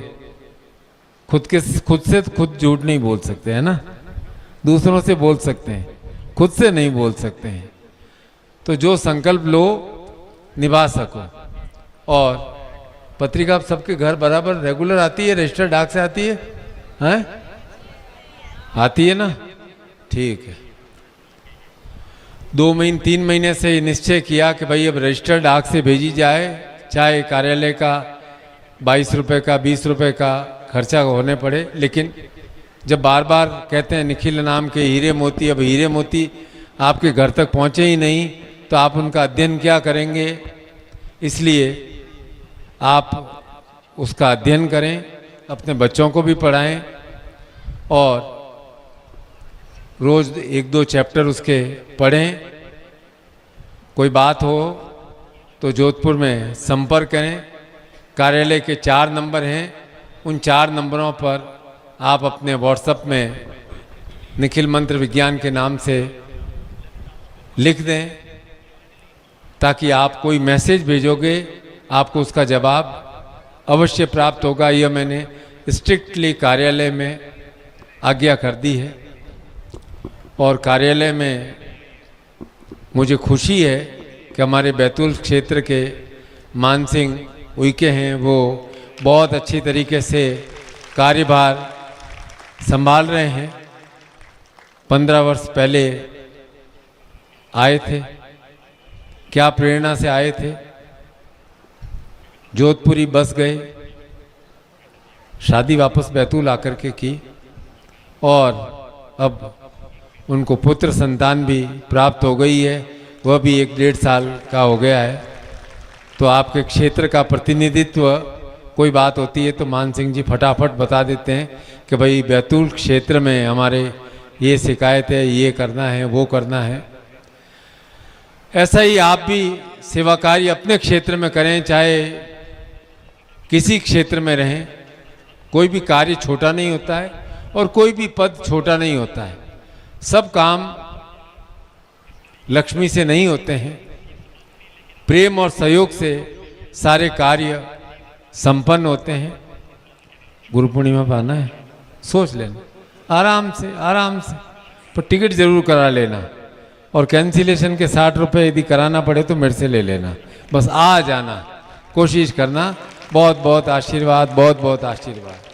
खुद से खुद झूठ नहीं बोल सकते हैं ना, दूसरों से बोल सकते हैं, खुद से नहीं बोल सकते हैं। तो जो संकल्प लो निभा सको। और पत्रिका सबके घर बराबर रेगुलर आती है, रजिस्टर डाक से आती है, हैं? आती है ना, ठीक है। 2 महीने 3 महीने से निश्चय किया कि भाई अब रजिस्टर डाक से भेजी जाए, चाहे कार्यालय का 22 रुपये का 20 रुपये का खर्चा होने पड़े। लेकिन जब बार बार कहते हैं निखिल नाम के हीरे मोती, अब हीरे मोती आपके घर तक पहुँचे ही नहीं तो आप उनका अध्ययन क्या करेंगे। इसलिए आप उसका अध्ययन करें अपने बच्चों को भी पढ़ाएं और रोज़ 1-2 चैप्टर उसके पढ़ें। कोई बात हो तो जोधपुर में संपर्क करें। कार्यालय के 4 नंबर हैं, उन 4 नंबरों पर आप अपने व्हाट्सएप में निखिल मंत्र विज्ञान के नाम से लिख दें, ताकि आप कोई मैसेज भेजोगे आपको उसका जवाब अवश्य प्राप्त होगा। यह मैंने स्ट्रिक्टली कार्यालय में आज्ञा कर दी है। और कार्यालय में मुझे खुशी है कि हमारे बैतूल क्षेत्र के मान सिंह उइके हैं, वो बहुत अच्छी तरीके से कार्यभार संभाल रहे हैं। 15 वर्ष पहले आए थे, क्या प्रेरणा से आए थे, जोधपुरी बस गए, शादी वापस बैतूल आकर के की और अब उनको पुत्र संतान भी प्राप्त हो गई है, वह भी 1-1.5 साल का हो गया है। तो आपके क्षेत्र का प्रतिनिधित्व कोई बात होती है तो मान सिंह जी फटाफट बता देते हैं कि भाई बैतूल क्षेत्र में हमारे ये शिकायत है, ये करना है, वो करना है। ऐसा ही आप भी सेवा कार्य अपने क्षेत्र में करें, चाहे किसी क्षेत्र में रहें। कोई भी कार्य छोटा नहीं होता है और कोई भी पद छोटा नहीं होता है। सब काम लक्ष्मी से नहीं होते हैं, प्रेम और सहयोग से सारे कार्य संपन्न होते हैं। गुरु पूर्णिमा पर आना है, सोच लेना आराम से, पर टिकट जरूर करा लेना और कैंसिलेशन के 60 रुपये यदि कराना पड़े तो मेरे से ले लेना। बस आ जाना, कोशिश करना। बहुत बहुत आशीर्वाद, बहुत बहुत आशीर्वाद।